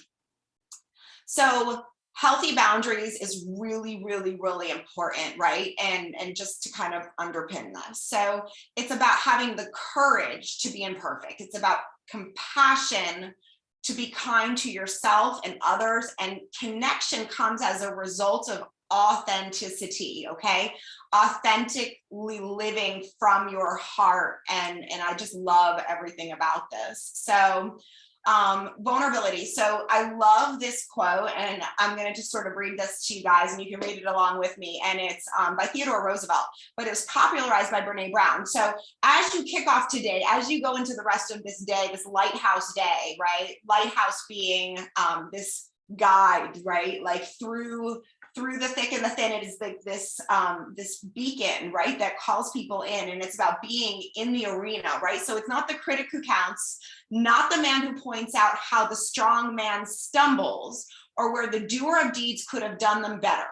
S2: So healthy boundaries is really, really, really important, right? And just to kind of underpin this. So it's about having the courage to be imperfect. It's about compassion to be kind to yourself and others. And connection comes as a result of authenticity, okay? Authentically living from your heart. And I just love everything about this. So vulnerability. So I love this quote, and I'm going to just sort of read this to you guys, and you can read it along with me. And it's by Theodore Roosevelt, but it was popularized by Brene Brown. So as you kick off today, as you go into the rest of this day, this lighthouse day, right? Lighthouse being this guide, right? Like through the thick and the thin, it is like this this beacon, right, that calls people in, and it's about being in the arena, right? So it's not the critic who counts, not the man who points out how the strong man stumbles or where the doer of deeds could have done them better.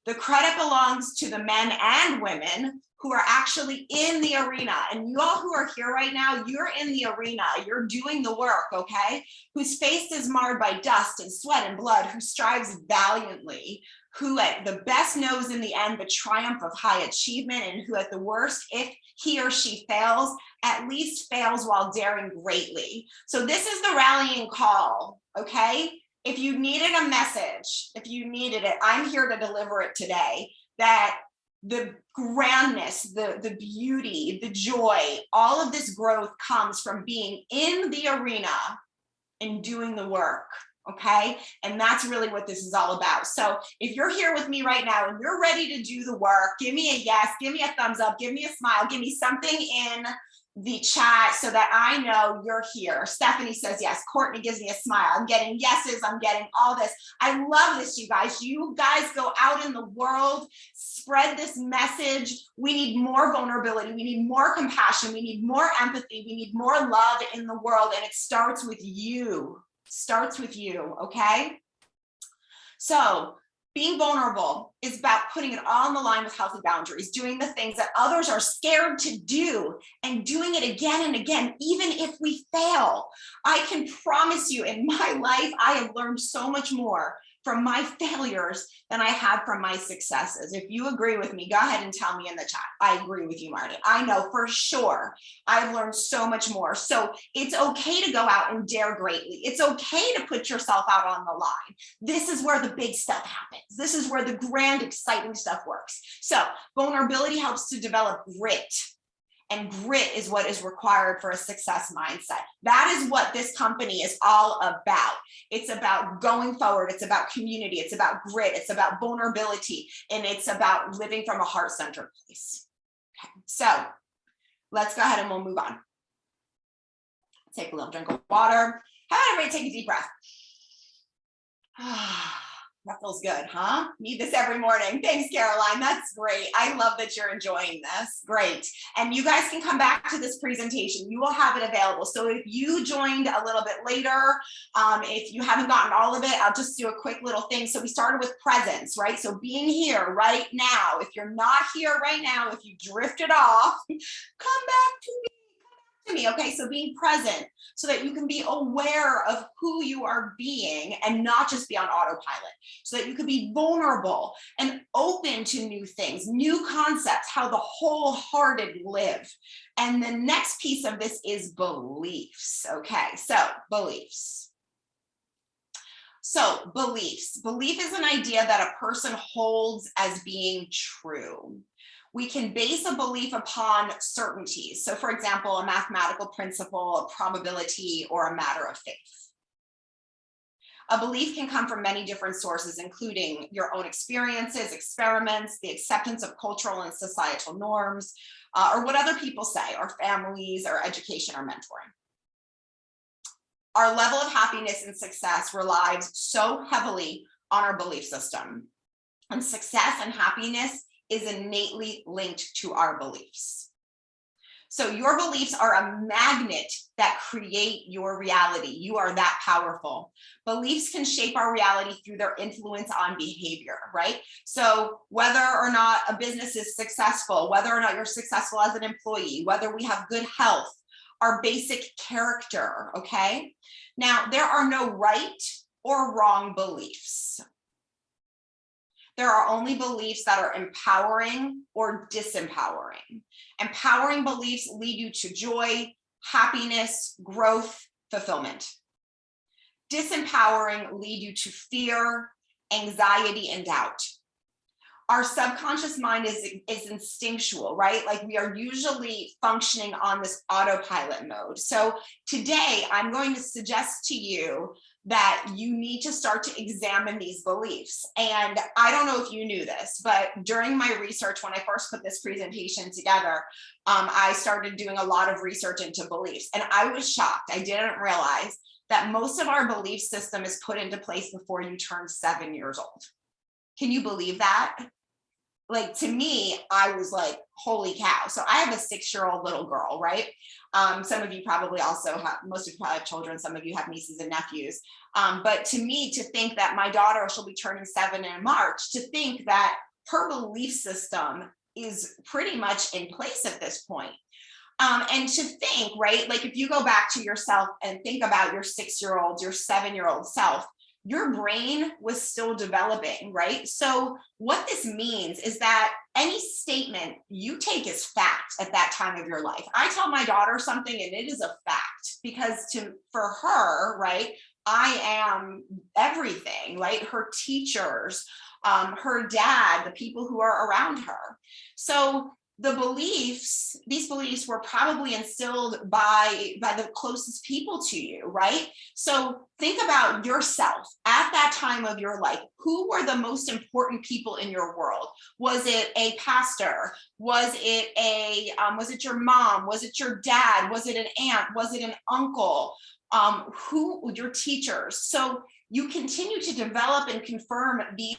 S2: The credit belongs to the men and women who are actually in the arena. And you all who are here right now, you're in the arena, you're doing the work, okay? Whose face is marred by dust and sweat and blood, who strives valiantly, who at the best knows in the end the triumph of high achievement, and who at the worst, if he or she fails, at least fails while daring greatly. So this is the rallying call, okay? If you needed a message, if you needed it, I'm here to deliver it today, that the grandness, the beauty, the joy, all of this growth comes from being in the arena and doing the work. Okay. And that's really what this is all about. So if you're here with me right now and you're ready to do the work, give me a yes, give me a thumbs up, give me a smile, give me something in the chat so that I know you're here. Stephanie says yes. Courtney gives me a smile. I'm getting yeses. I'm getting all this. I love this, you guys. You guys go out in the world, spread this message. We need more vulnerability. We need more compassion. We need more empathy. We need more love in the world. And it starts with you. Starts with you, okay? So being vulnerable is about putting it all on the line with healthy boundaries, doing the things that others are scared to do and doing it again and again, even if we fail. I can promise you in my life, I have learned so much more from my failures than I have from my successes. If you agree with me, go ahead and tell me in the chat. I agree with you, Marni. I know for sure I've learned so much more. So it's okay to go out and dare greatly. It's okay to put yourself out on the line. This is where the big stuff happens. This is where the grand, exciting stuff works. So vulnerability helps to develop grit. And grit is what is required for a success mindset. That is what this company is all about. It's about going forward. It's about community. It's about grit. It's about vulnerability. And it's about living from a heart-centered place. Okay. So let's go ahead and we'll move on. Take a little drink of water. How about everybody take a deep breath? That feels good, huh? Need this every morning. Thanks, Caroline. That's great. I love that you're enjoying this. Great. And you guys can come back to this presentation. You will have it available. So if you joined a little bit later, if you haven't gotten all of it, I'll just do a quick little thing. So we started with presence, right? So being here right now. If you're not here right now, if you drifted off, come back to me. Okay, so being present so that you can be aware of who you are being and not just be on autopilot, so that you can be vulnerable and open to new things, new concepts, how the wholehearted live. And the next piece of this is beliefs. Okay, so beliefs. So beliefs. Belief is an idea that a person holds as being true. We can base a belief upon certainties. So for example, a mathematical principle, a probability, or a matter of faith. A belief can come from many different sources, including your own experiences, experiments, the acceptance of cultural and societal norms, or what other people say, or families, or education, or mentoring. Our level of happiness and success relies so heavily on our belief system. And success and happiness is innately linked to our beliefs. So your beliefs are a magnet that create your reality. You are that powerful. Beliefs can shape our reality through their influence on behavior, right? So whether or not a business is successful, whether or not you're successful as an employee, whether we have good health, our basic character, okay? Now, there are no right or wrong beliefs. There are only beliefs that are empowering or disempowering. Empowering beliefs lead you to joy, happiness, growth, fulfillment. Disempowering lead you to fear, anxiety, and doubt. Our subconscious mind is instinctual, right? Like we are usually functioning on this autopilot mode. So today I'm going to suggest to you that you need to start to examine these beliefs. And I don't know if you knew this, but during my research, when I first put this presentation together, I started doing a lot of research into beliefs. And I was shocked. I didn't realize that most of our belief system is put into place before you turn 7 years old. Can you believe that? Like, to me, I was like, holy cow. So I have a 6-year-old little girl, right? Some of you probably also have, most of you probably have children. Some of you have nieces and nephews. But to me, to think that my daughter, she'll be turning 7 in March, to think that her belief system is pretty much in place at this point. And to think, right, like if you go back to yourself and think about your 6-year-old, your 7-year-old self, your brain was still developing, right? So what this means is that any statement you take as fact at that time of your life. I tell my daughter something and it is a fact, because for her, right, I am everything, right? Her teachers, her dad, the people who are around her. So these beliefs were probably instilled by the closest people to you, right? So think about yourself at that time of your life. Who were the most important people in your world? Was it a pastor? Was it your mom? Was it your dad? Was it an aunt? Was it an uncle? Your teachers? So you continue to develop and confirm these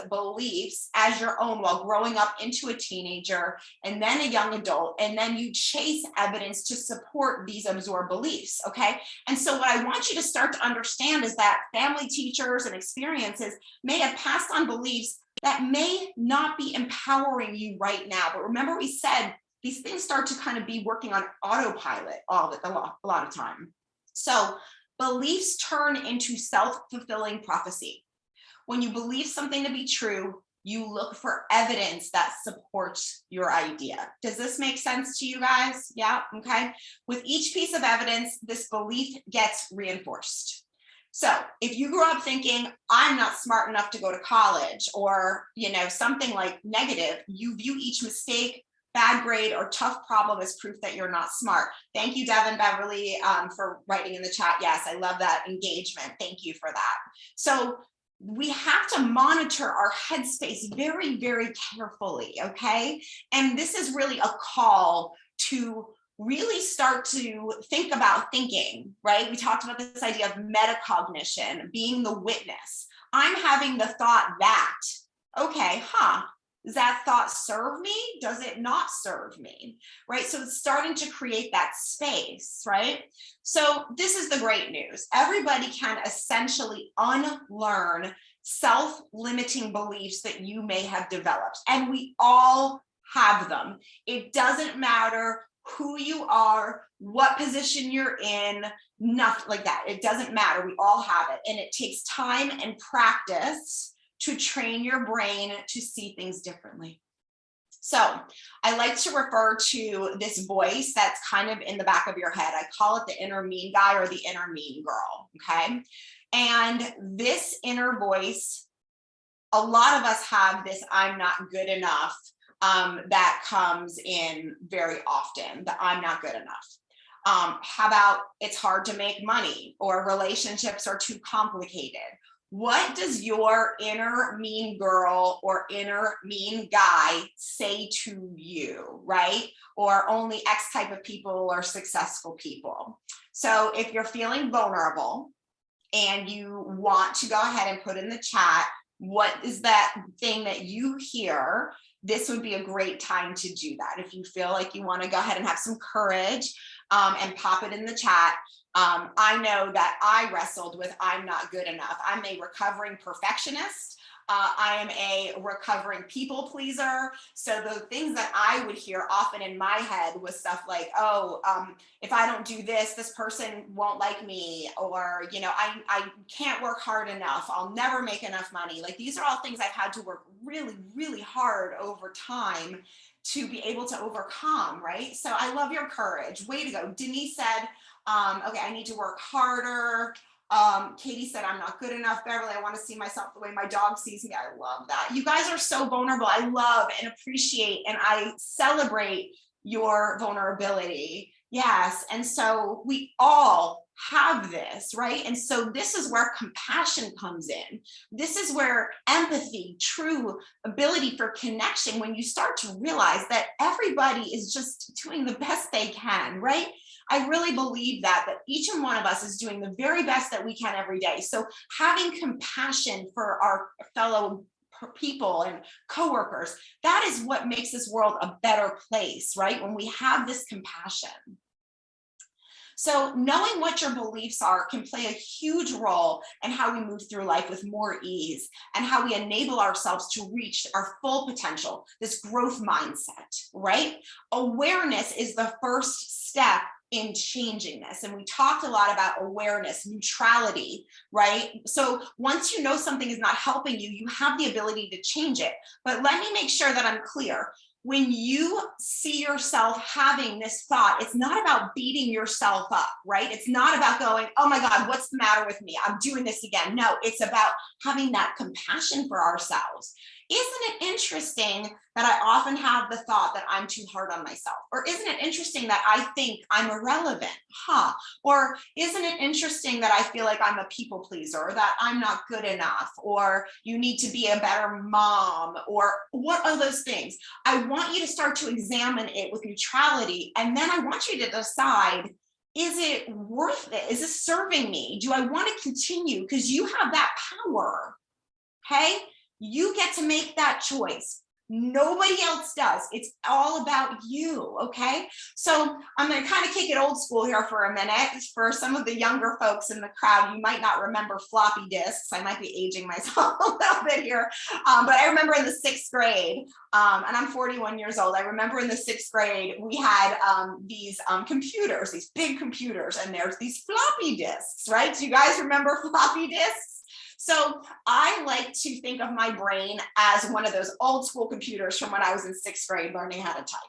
S2: beliefs as your own while growing up into a teenager and then a young adult, and then you chase evidence to support these absorbed beliefs, okay? And so what I want you to start to understand is that family, teachers, and experiences may have passed on beliefs that may not be empowering you right now. But remember, we said these things start to kind of be working on autopilot a lot of time. So beliefs turn into self-fulfilling prophecy. When you believe something to be true, you look for evidence that supports your idea. Does this make sense to you guys? Yeah, okay. With each piece of evidence, this belief gets reinforced. So if you grew up thinking, I'm not smart enough to go to college, or something like negative, you view each mistake bad grade or tough problem is proof that you're not smart. Thank you, Devin Beverly, for writing in the chat. Yes, I love that engagement. Thank you for that. So we have to monitor our headspace very, very carefully, okay? And this is really a call to really start to think about thinking, right? We talked about this idea of metacognition, being the witness. I'm having the thought that, okay, does that thought serve me? Does it not serve me? Right? So it's starting to create that space, right? So this is the great news. Everybody can essentially unlearn self-limiting beliefs that you may have developed, and we all have them. It doesn't matter who you are, what position you're in, nothing like that. It doesn't matter. We all have it. And it takes time and practice to train your brain to see things differently. So I like to refer to this voice that's kind of in the back of your head. I call it the inner mean guy or the inner mean girl, okay? And this inner voice, a lot of us have this I'm not good enough that comes in very often, that I'm not good enough. How about it's hard to make money, or relationships are too complicated? What does your inner mean girl or inner mean guy say to you, right? Or only X type of people are successful people. So if you're feeling vulnerable and you want to go ahead and put in the chat, what is that thing that you hear? This would be a great time to do that. If you feel like you want to go ahead and have some courage and pop it in the chat. I know that I wrestled with I'm not good enough. I'm a recovering perfectionist. I am a recovering people pleaser. So the things that I would hear often in my head was stuff like, oh, if I don't do this, this person won't like me, or, you know, I can't work hard enough. I'll never make enough money. Like, these are all things I've had to work really, really hard over time to be able to overcome, right? So I love your courage. Way to go. Denise said, okay, I need to work harder. Katie said, I'm not good enough. Beverly, I want to see myself the way my dog sees me. I love that. You guys are so vulnerable. I love and appreciate, and I celebrate your vulnerability. Yes. And so we all have this, right? And so this is where compassion comes in. This is where empathy, true ability for connection, when you start to realize that everybody is just doing the best they can, right? I really believe that each and one of us is doing the very best that we can every day. So having compassion for our fellow people and coworkers, that is what makes this world a better place, right? When we have this compassion. So knowing what your beliefs are can play a huge role in how we move through life with more ease, and how we enable ourselves to reach our full potential, this growth mindset, right? Awareness is the first step in changing this. And we talked a lot about awareness, neutrality, right? So once you know something is not helping you, you have the ability to change it. But let me make sure that I'm clear. When you see yourself having this thought, it's not about beating yourself up, right? It's not about going, oh my God, what's the matter with me? I'm doing this again. No, it's about having that compassion for ourselves. Isn't it interesting that I often have the thought that I'm too hard on myself? Or isn't it interesting that I think I'm irrelevant? Or isn't it interesting that I feel like I'm a people pleaser, or that I'm not good enough, or you need to be a better mom, or what are those things? I want you to start to examine it with neutrality. And then I want you to decide, is it worth it? Is this serving me? Do I want to continue? Because you have that power, okay? You get to make that choice. Nobody else does. It's all about you, okay? So I'm going to kind of kick it old school here for a minute. For some of the younger folks in the crowd, you might not remember floppy disks. I might be aging myself a little bit here, but I remember in the 6th grade, and I'm 41 years old. I remember in the 6th grade, we had these computers, these big computers, and there's these floppy disks, right? Do you guys remember floppy disks? So I like to think of my brain as one of those old school computers from when I was in 6th grade learning how to type.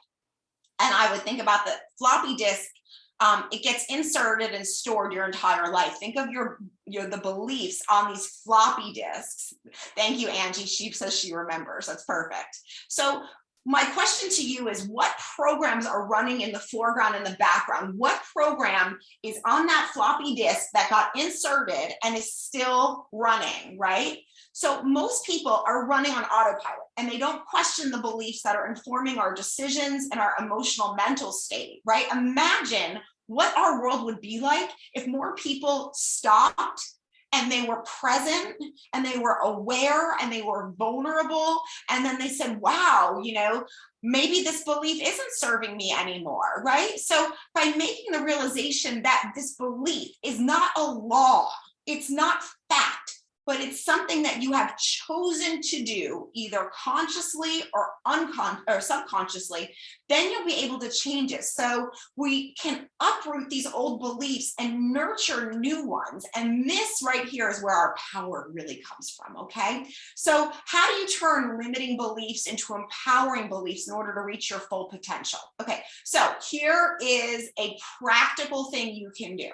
S2: And I would think about the floppy disk. It gets inserted and stored your entire life. Think of the beliefs on these floppy disks. Thank you, Angie. She says she remembers. That's perfect. So my question to you is, what programs are running in the foreground and the background? What program is on that floppy disk that got inserted and is still running, right? So most people are running on autopilot and they don't question the beliefs that are informing our decisions and our emotional mental state, right? Imagine what our world would be like if more people stopped and they were present and they were aware and they were vulnerable. And then they said, wow, you know, maybe this belief isn't serving me anymore, right? So by making the realization that this belief is not a law, it's not fact, but it's something that you have chosen to do either consciously or subconsciously, then you'll be able to change it. So we can uproot these old beliefs and nurture new ones. And this right here is where our power really comes from, okay? So how do you turn limiting beliefs into empowering beliefs in order to reach your full potential? Okay, so here is a practical thing you can do.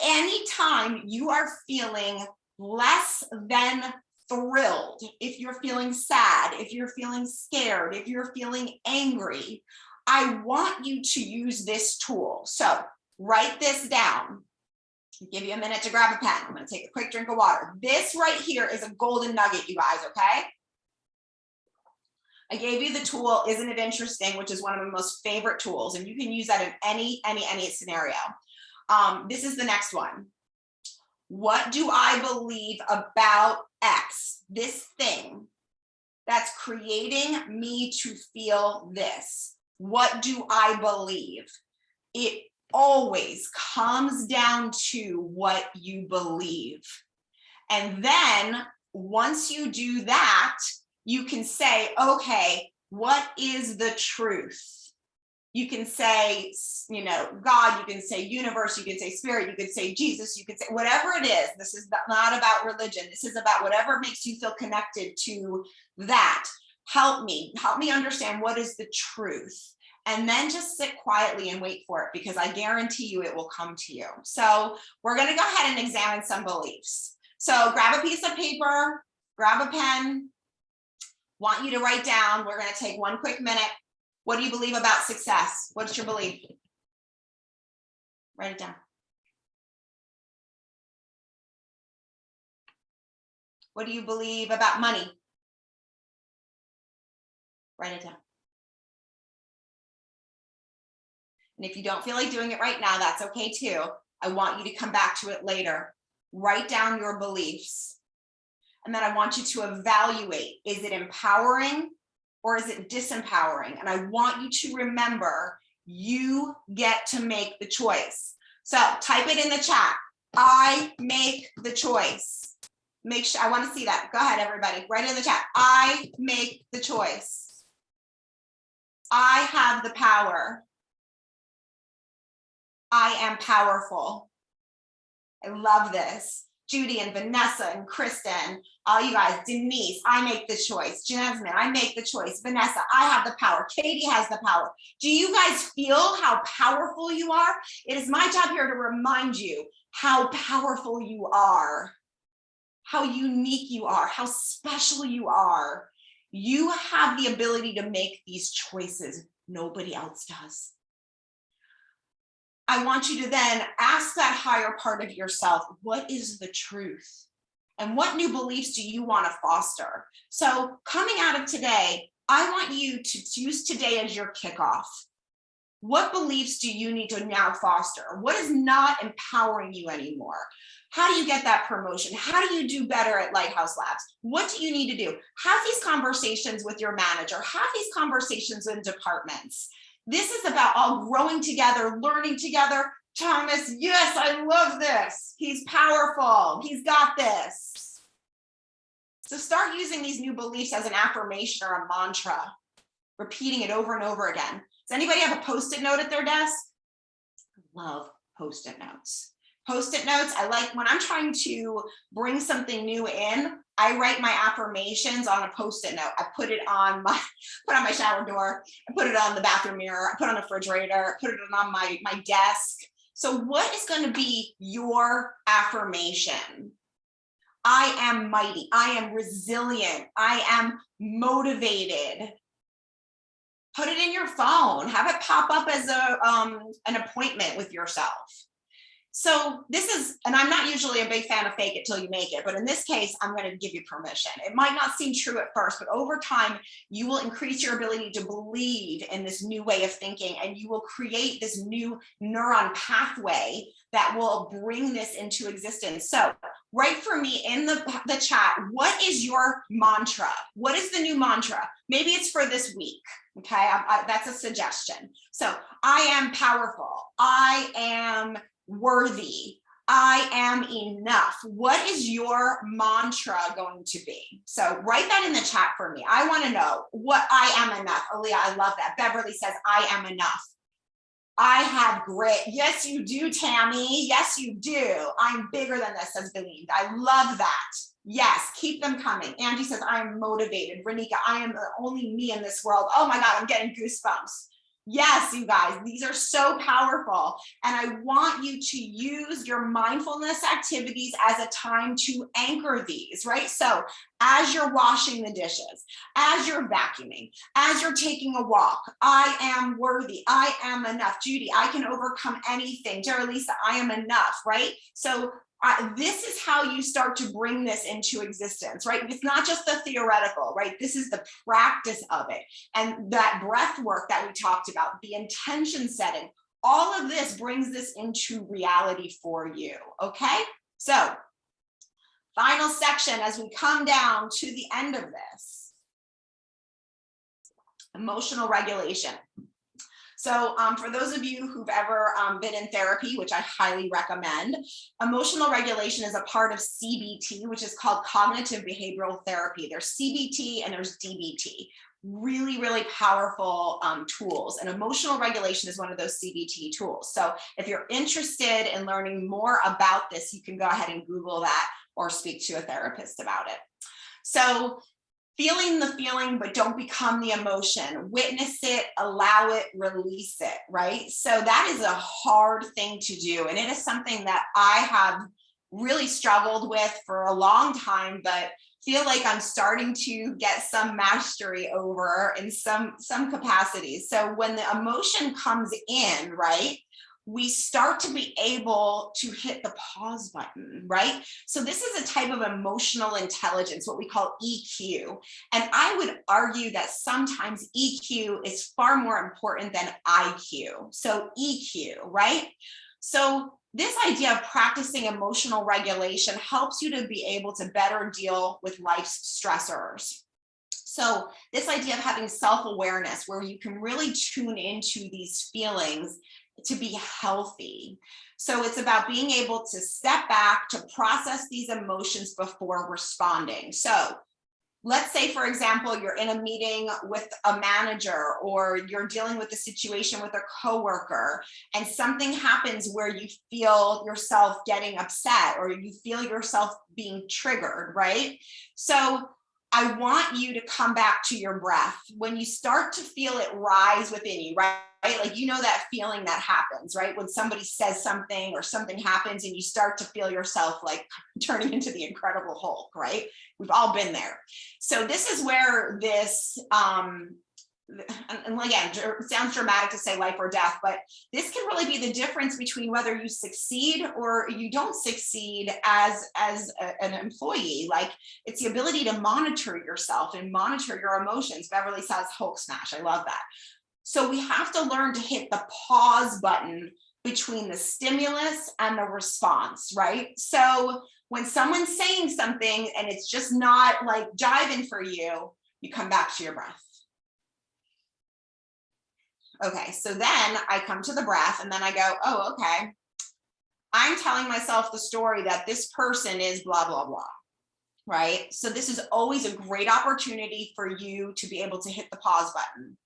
S2: Anytime you are feeling less than thrilled, if you're feeling sad, if you're feeling scared, if you're feeling angry, I want you to use this tool. So write this down. I'll give you a minute to grab a pen. I'm going to take a quick drink of water. This right here is a golden nugget, you guys, okay? I gave you the tool, Isn't It Interesting, which is one of my most favorite tools, and you can use that in any scenario. This is the next one. What do I believe about X, this thing that's creating me to feel this? What do I believe? It always comes down to what you believe. And then once you do that, you can say, okay, what is the truth? You can say, you know, God, you can say universe, you can say spirit, you can say Jesus, you can say whatever it is. This is not about religion. This is about whatever makes you feel connected to that. Help me understand what is the truth. And then just sit quietly and wait for it, because I guarantee you it will come to you. So we're going to go ahead and examine some beliefs. So grab a piece of paper, grab a pen. Want you to write down, we're going to take one quick minute. What do you believe about success? What's your belief? Write it down. What do you believe about money? Write it down. And if you don't feel like doing it right now, that's okay too. I want you to come back to it later. Write down your beliefs. And then I want you to evaluate, is it empowering or is it disempowering? And I want you to remember, you get to make the choice. So type it in the chat. I make the choice. Make sure, I want to see that. Go ahead, everybody. Write it in the chat. I make the choice. I have the power. I am powerful. I love this. Judy and Vanessa and Kristen, all you guys, Denise, I make the choice. Jasmine, I make the choice. Vanessa, I have the power. Katie has the power. Do you guys feel how powerful you are? It is my job here to remind you how powerful you are, how unique you are, how special you are. You have the ability to make these choices. Nobody else does. I want you to then ask that higher part of yourself, what is the truth? And what new beliefs do you want to foster? So coming out of today, I want you to use today as your kickoff. What beliefs do you need to now foster? What is not empowering you anymore? How do you get that promotion? How do you do better at Lighthouse Labs? What do you need to do? Have these conversations with your manager. Have these conversations in departments. This is about all growing together, learning together. Thomas, yes, I love this. He's powerful. He's got this. So start using these new beliefs as an affirmation or a mantra, repeating it over and over again. Does anybody have a Post-it note at their desk? I love Post-it notes. Post-it notes, I like when I'm trying to bring something new in, I write my affirmations on a Post-it note. I put it on my shower door, I put it on the bathroom mirror, I put it on the refrigerator, I put it on my desk. So what is going to be your affirmation? I am mighty, I am resilient, I am motivated, Put it in your phone, have it pop up as an appointment with yourself. So this is, and I'm not usually a big fan of fake it till you make it, but in this case, I'm going to give you permission. It might not seem true at first, but over time, you will increase your ability to believe in this new way of thinking, and you will create this new neuron pathway that will bring this into existence. So write for me in the chat, what is your mantra? What is the new mantra? Maybe it's for this week. Okay, that's a suggestion. So I am powerful. I am worthy. I am enough. What is your mantra going to be? So write that in the chat for me. I want to know what I am enough. Aaliyah, I love that. Beverly says, I am enough. I have grit. Yes, you do, Tammy. Yes, you do. I'm bigger than this, says Believed. I love that. Yes, keep them coming. Angie says, I am motivated. Renika, I am the only me in this world. Oh my God, I'm getting goosebumps. Yes, you guys, these are so powerful. And I want you to use your mindfulness activities as a time to anchor these, right? So as you're washing the dishes, as you're vacuuming, as you're taking a walk, I am worthy. I am enough. Judy, I can overcome anything. Tara Lisa, I am enough, right? So this is how you start to bring this into existence, right? It's not just the theoretical, right? This is the practice of it. And that breath work that we talked about, the intention setting, all of this brings this into reality for you, okay? So final section as we come down to the end of this. Emotional regulation. So for those of you who've ever been in therapy, which I highly recommend, emotional regulation is a part of CBT, which is called cognitive behavioral therapy. There's CBT and there's DBT. Really, really powerful tools. And emotional regulation is one of those CBT tools. So if you're interested in learning more about this, you can go ahead and Google that or speak to a therapist about it. So feeling the feeling, but don't become the emotion. Witness it, allow it, release it, right? So that is a hard thing to do. And it is something that I have really struggled with for a long time, but feel like I'm starting to get some mastery over in some capacities. So when the emotion comes in, right, we start to be able to hit the pause button, right? So this is a type of emotional intelligence, what we call EQ. And I would argue that sometimes EQ is far more important than IQ. So EQ, right? So this idea of practicing emotional regulation helps you to be able to better deal with life's stressors. So this idea of having self-awareness where you can really tune into these feelings to be healthy. So it's about being able to step back, to process these emotions before responding. So let's say, for example, you're in a meeting with a manager or you're dealing with a situation with a coworker and something happens where you feel yourself getting upset or you feel yourself being triggered, right? So I want you to come back to your breath. When you start to feel it rise within you, right? Like, you know, that feeling that happens, right? When somebody says something or something happens and you start to feel yourself like turning into the Incredible Hulk, right? We've all been there. So this is where this, and again, it sounds dramatic to say life or death, but this can really be the difference between whether you succeed or you don't succeed as an employee. Like, it's the ability to monitor yourself and monitor your emotions. Beverly says Hulk smash. I love that. So we have to learn to hit the pause button between the stimulus and the response, right? So when someone's saying something and it's just not like jiving for you, you come back to your breath. Okay, so then I come to the breath and then I go, oh, okay. I'm telling myself the story that this person is blah, blah, blah, right? So this is always a great opportunity for you to be able to hit the pause button.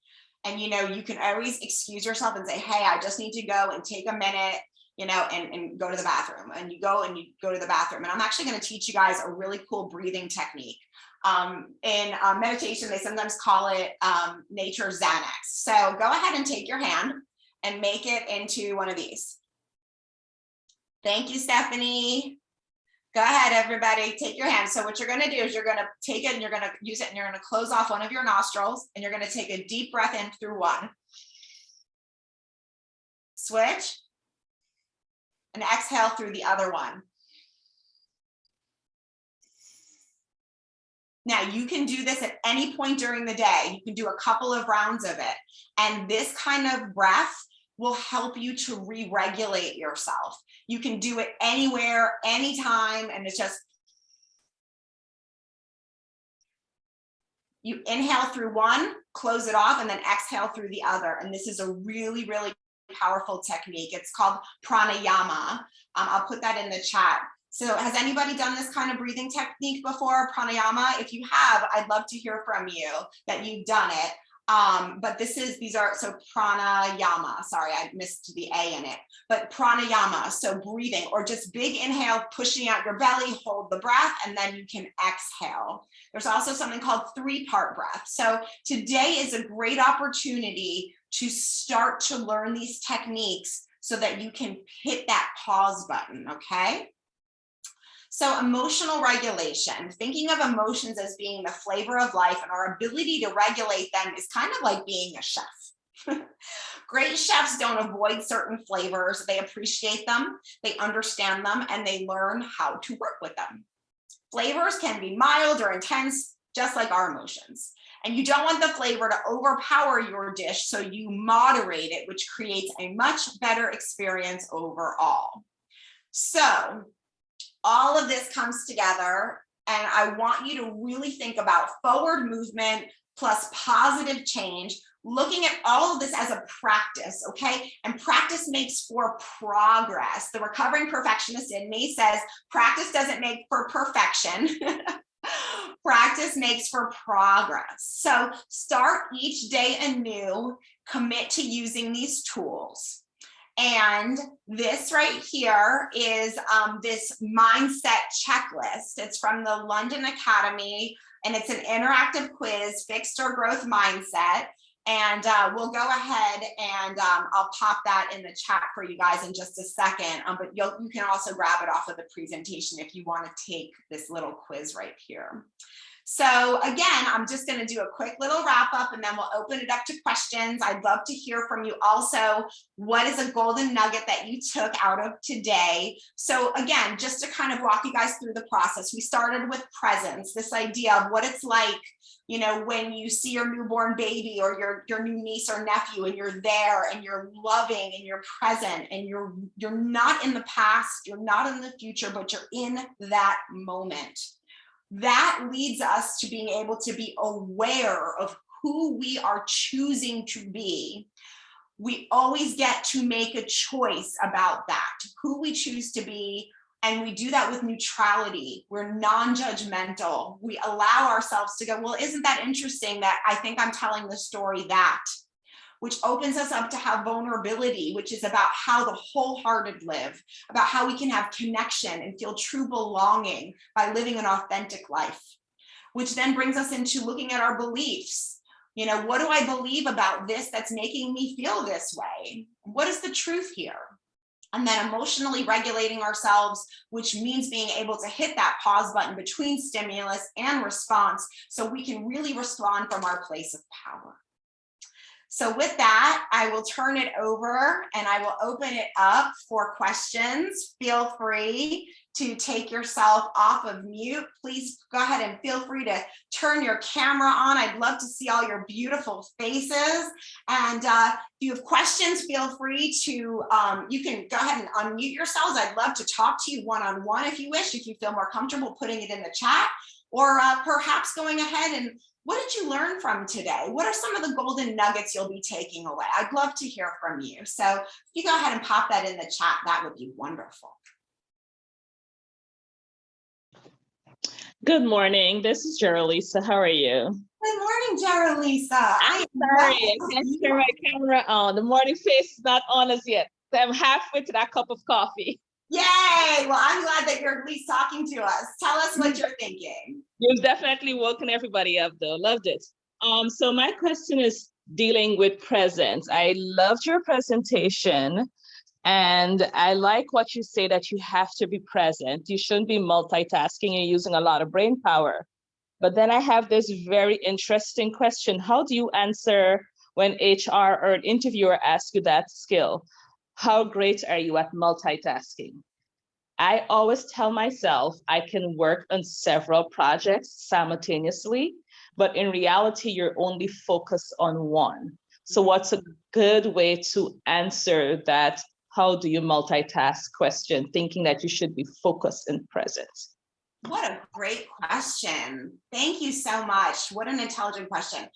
S2: And, you know, you can always excuse yourself and say, hey, I just need to go and take a minute, you know, and go to the bathroom. And you go to the bathroom. And I'm actually going to teach you guys a really cool breathing technique. In meditation, they sometimes call it nature Xanax. So go ahead and take your hand and make it into one of these. Thank you, Stephanie. Go ahead, everybody, take your hand. So what you're gonna do is you're gonna take it and you're gonna use it and you're gonna close off one of your nostrils and you're gonna take a deep breath in through one. Switch. And exhale through the other one. Now you can do this at any point during the day. You can do a couple of rounds of it. And this kind of breath will help you to re-regulate yourself. You can do it anywhere, anytime, and it's just, you inhale through one, close it off, and then exhale through the other. And this is a really, really powerful technique. It's called pranayama. I'll put that in the chat. So has anybody done this kind of breathing technique before, pranayama? If you have, I'd love to hear from you that you've done it. But so pranayama, sorry, I missed the A in it, but pranayama, so breathing, or just big inhale, pushing out your belly, hold the breath, and then you can exhale. There's also something called 3-part breath. So today is a great opportunity to start to learn these techniques so that you can hit that pause button, okay? So emotional regulation, thinking of emotions as being the flavor of life and our ability to regulate them is kind of like being a chef. Great chefs don't avoid certain flavors. They appreciate them, they understand them, and they learn how to work with them. Flavors can be mild or intense, just like our emotions. And you don't want the flavor to overpower your dish, so you moderate it, which creates a much better experience overall. So all of this comes together, and I want you to really think about forward movement plus positive change, looking at all of this as a practice, okay? And practice makes for progress. The recovering perfectionist in me says, practice doesn't make for perfection. Practice makes for progress. So start each day anew, commit to using these tools. And this right here is this mindset checklist. It's from the London Academy, and it's an interactive quiz, fixed or growth mindset. And we'll go ahead and I'll pop that in the chat for you guys in just a second. But you can also grab it off of the presentation if you want to take this little quiz right here. So again, I'm just going to do a quick little wrap up and then we'll open it up to questions. I'd love to hear from you also. What is a golden nugget that you took out of today? So again, just to kind of walk you guys through the process, we started with presence, this idea of what it's like, you know, when you see your newborn baby or your new niece or nephew and you're there and you're loving and you're present and you're not in the past, you're not in the future, but you're in that moment. That leads us to being able to be aware of who we are choosing to be. We always get to make a choice about that, who we choose to be, and we do that with neutrality. We're non-judgmental. We allow ourselves to go, well, isn't that interesting that I think I'm telling the story that, which opens us up to have vulnerability, which is about how the wholehearted live, about how we can have connection and feel true belonging by living an authentic life, which then brings us into looking at our beliefs. You know, what do I believe about this that's making me feel this way? What is the truth here? And then emotionally regulating ourselves, which means being able to hit that pause button between stimulus and response so we can really respond from our place of power. So with that, I will turn it over and I will open it up for questions. Feel free to take yourself off of mute. Please go ahead and feel free to turn your camera on. I'd love to see all your beautiful faces. And if you have questions, feel free to, you can go ahead and unmute yourselves. I'd love to talk to you one-on-one if you wish, if you feel more comfortable putting it in the chat, or perhaps going ahead and what did you learn from today? What are some of the golden nuggets you'll be taking away? I'd love to hear from you. So if you go ahead and pop that in the chat, that would be wonderful.
S6: Good morning. This is Geralisa. How are you?
S2: Good morning, Geralisa.
S6: I'm sorry, I can't turn my camera on. The morning face is not on as yet. So I'm halfway to that cup of coffee.
S2: Yay! Well, I'm glad that you're at least talking to us. Tell us what you're thinking.
S6: You've definitely woken everybody up though. Loved it. So my question is dealing with presence. I loved your presentation. And I like what you say that you have to be present. You shouldn't be multitasking and using a lot of brain power. But then I have this very interesting question. How do you answer when HR or an interviewer asks you that skill? How great are you at multitasking? I always tell myself I can work on several projects simultaneously, but in reality, you're only focused on one. So what's a good way to answer that? How do you multitask question, thinking that you should be focused and present?
S2: What a great question. Thank you so much. What an intelligent question.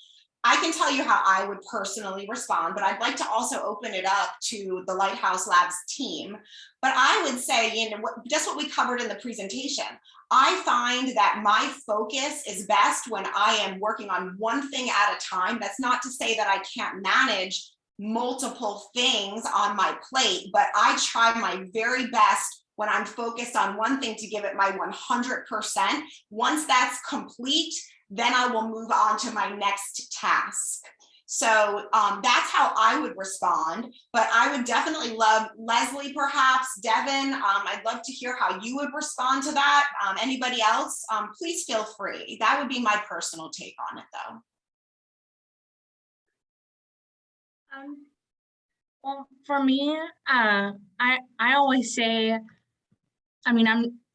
S2: I can tell you how I would personally respond, but I'd like to also open it up to the Lighthouse Labs team. But I would say, just what we covered in the presentation, I find that my focus is best when I am working on one thing at a time. That's not to say that I can't manage multiple things on my plate, but I try my very best when I'm focused on one thing to give it my 100%. Once that's complete, then I will move on to my next task. So that's how I would respond, but I would definitely love Leslie, perhaps Devin. I'd love to hear how you would respond to that. Anybody else, please feel free. That would be my personal take on it though.
S1: Well, for me, I always say, I mean,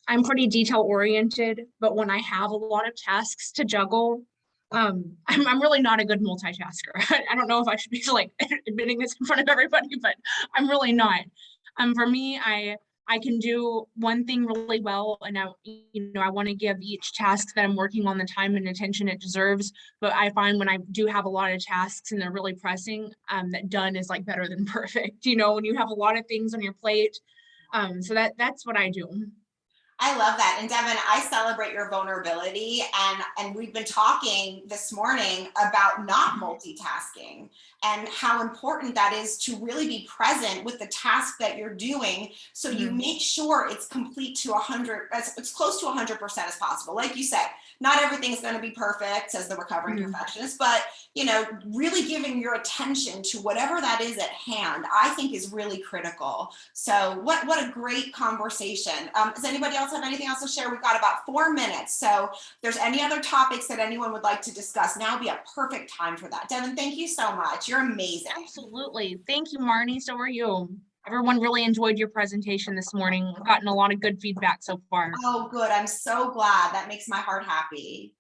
S1: I'm pretty detail oriented, but when I have a lot of tasks to juggle, I'm really not a good multitasker. I don't know if I should be like admitting this in front of everybody, but I'm really not. For me, I can do one thing really well, and I want to give each task that I'm working on the time and attention it deserves. But I find when I do have a lot of tasks and they're really pressing, that done is like better than perfect. When you have a lot of things on your plate. So that's what I do.
S2: I love that. And Devin, I celebrate your vulnerability. And we've been talking this morning about not multitasking and how important that is to really be present with the task that you're doing. So you make sure it's complete to 100, it's close to 100% as possible. Like you said, not everything's going to be perfect, says the recovering perfectionist, but really giving your attention to whatever that is at hand, I think is really critical. So what a great conversation. Does anybody else have anything else to share? We've got about 4 minutes. So if there's any other topics that anyone would like to discuss, now would be a perfect time for that. Devin, thank you so much. You're amazing.
S1: Absolutely. Thank you, Marni. So are you. Everyone really enjoyed your presentation this morning. We've gotten a lot of good feedback so far.
S2: Oh, good. I'm so glad. That makes my heart happy.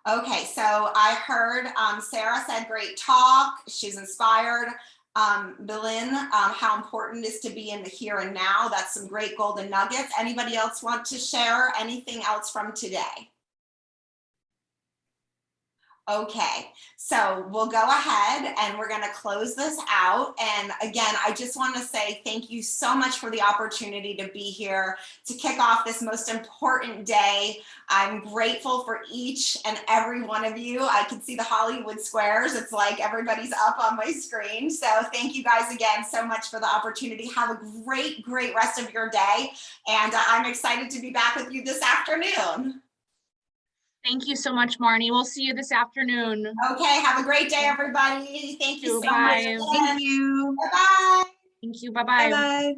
S2: Okay, so I heard Sarah said, great talk. She's inspired. Belen, how important it is to be in the here and now. That's some great golden nuggets. Anybody else want to share anything else from today? Okay, so we'll go ahead and we're going to close this out. And again, I just want to say thank you so much for the opportunity to be here to kick off this most important day. I'm grateful for each and every one of you. I can see the Hollywood squares. It's like everybody's up on my screen. So thank you guys again so much for the opportunity. Have a great, great rest of your day. And I'm excited to be back with you this afternoon.
S1: Thank you so much, Marni. We'll see you this afternoon.
S2: Okay, have a great day, everybody. Thank you so much.
S1: Bye.
S3: Thank you.
S2: Bye-bye.
S1: Thank you. Bye-bye.
S3: Bye-bye.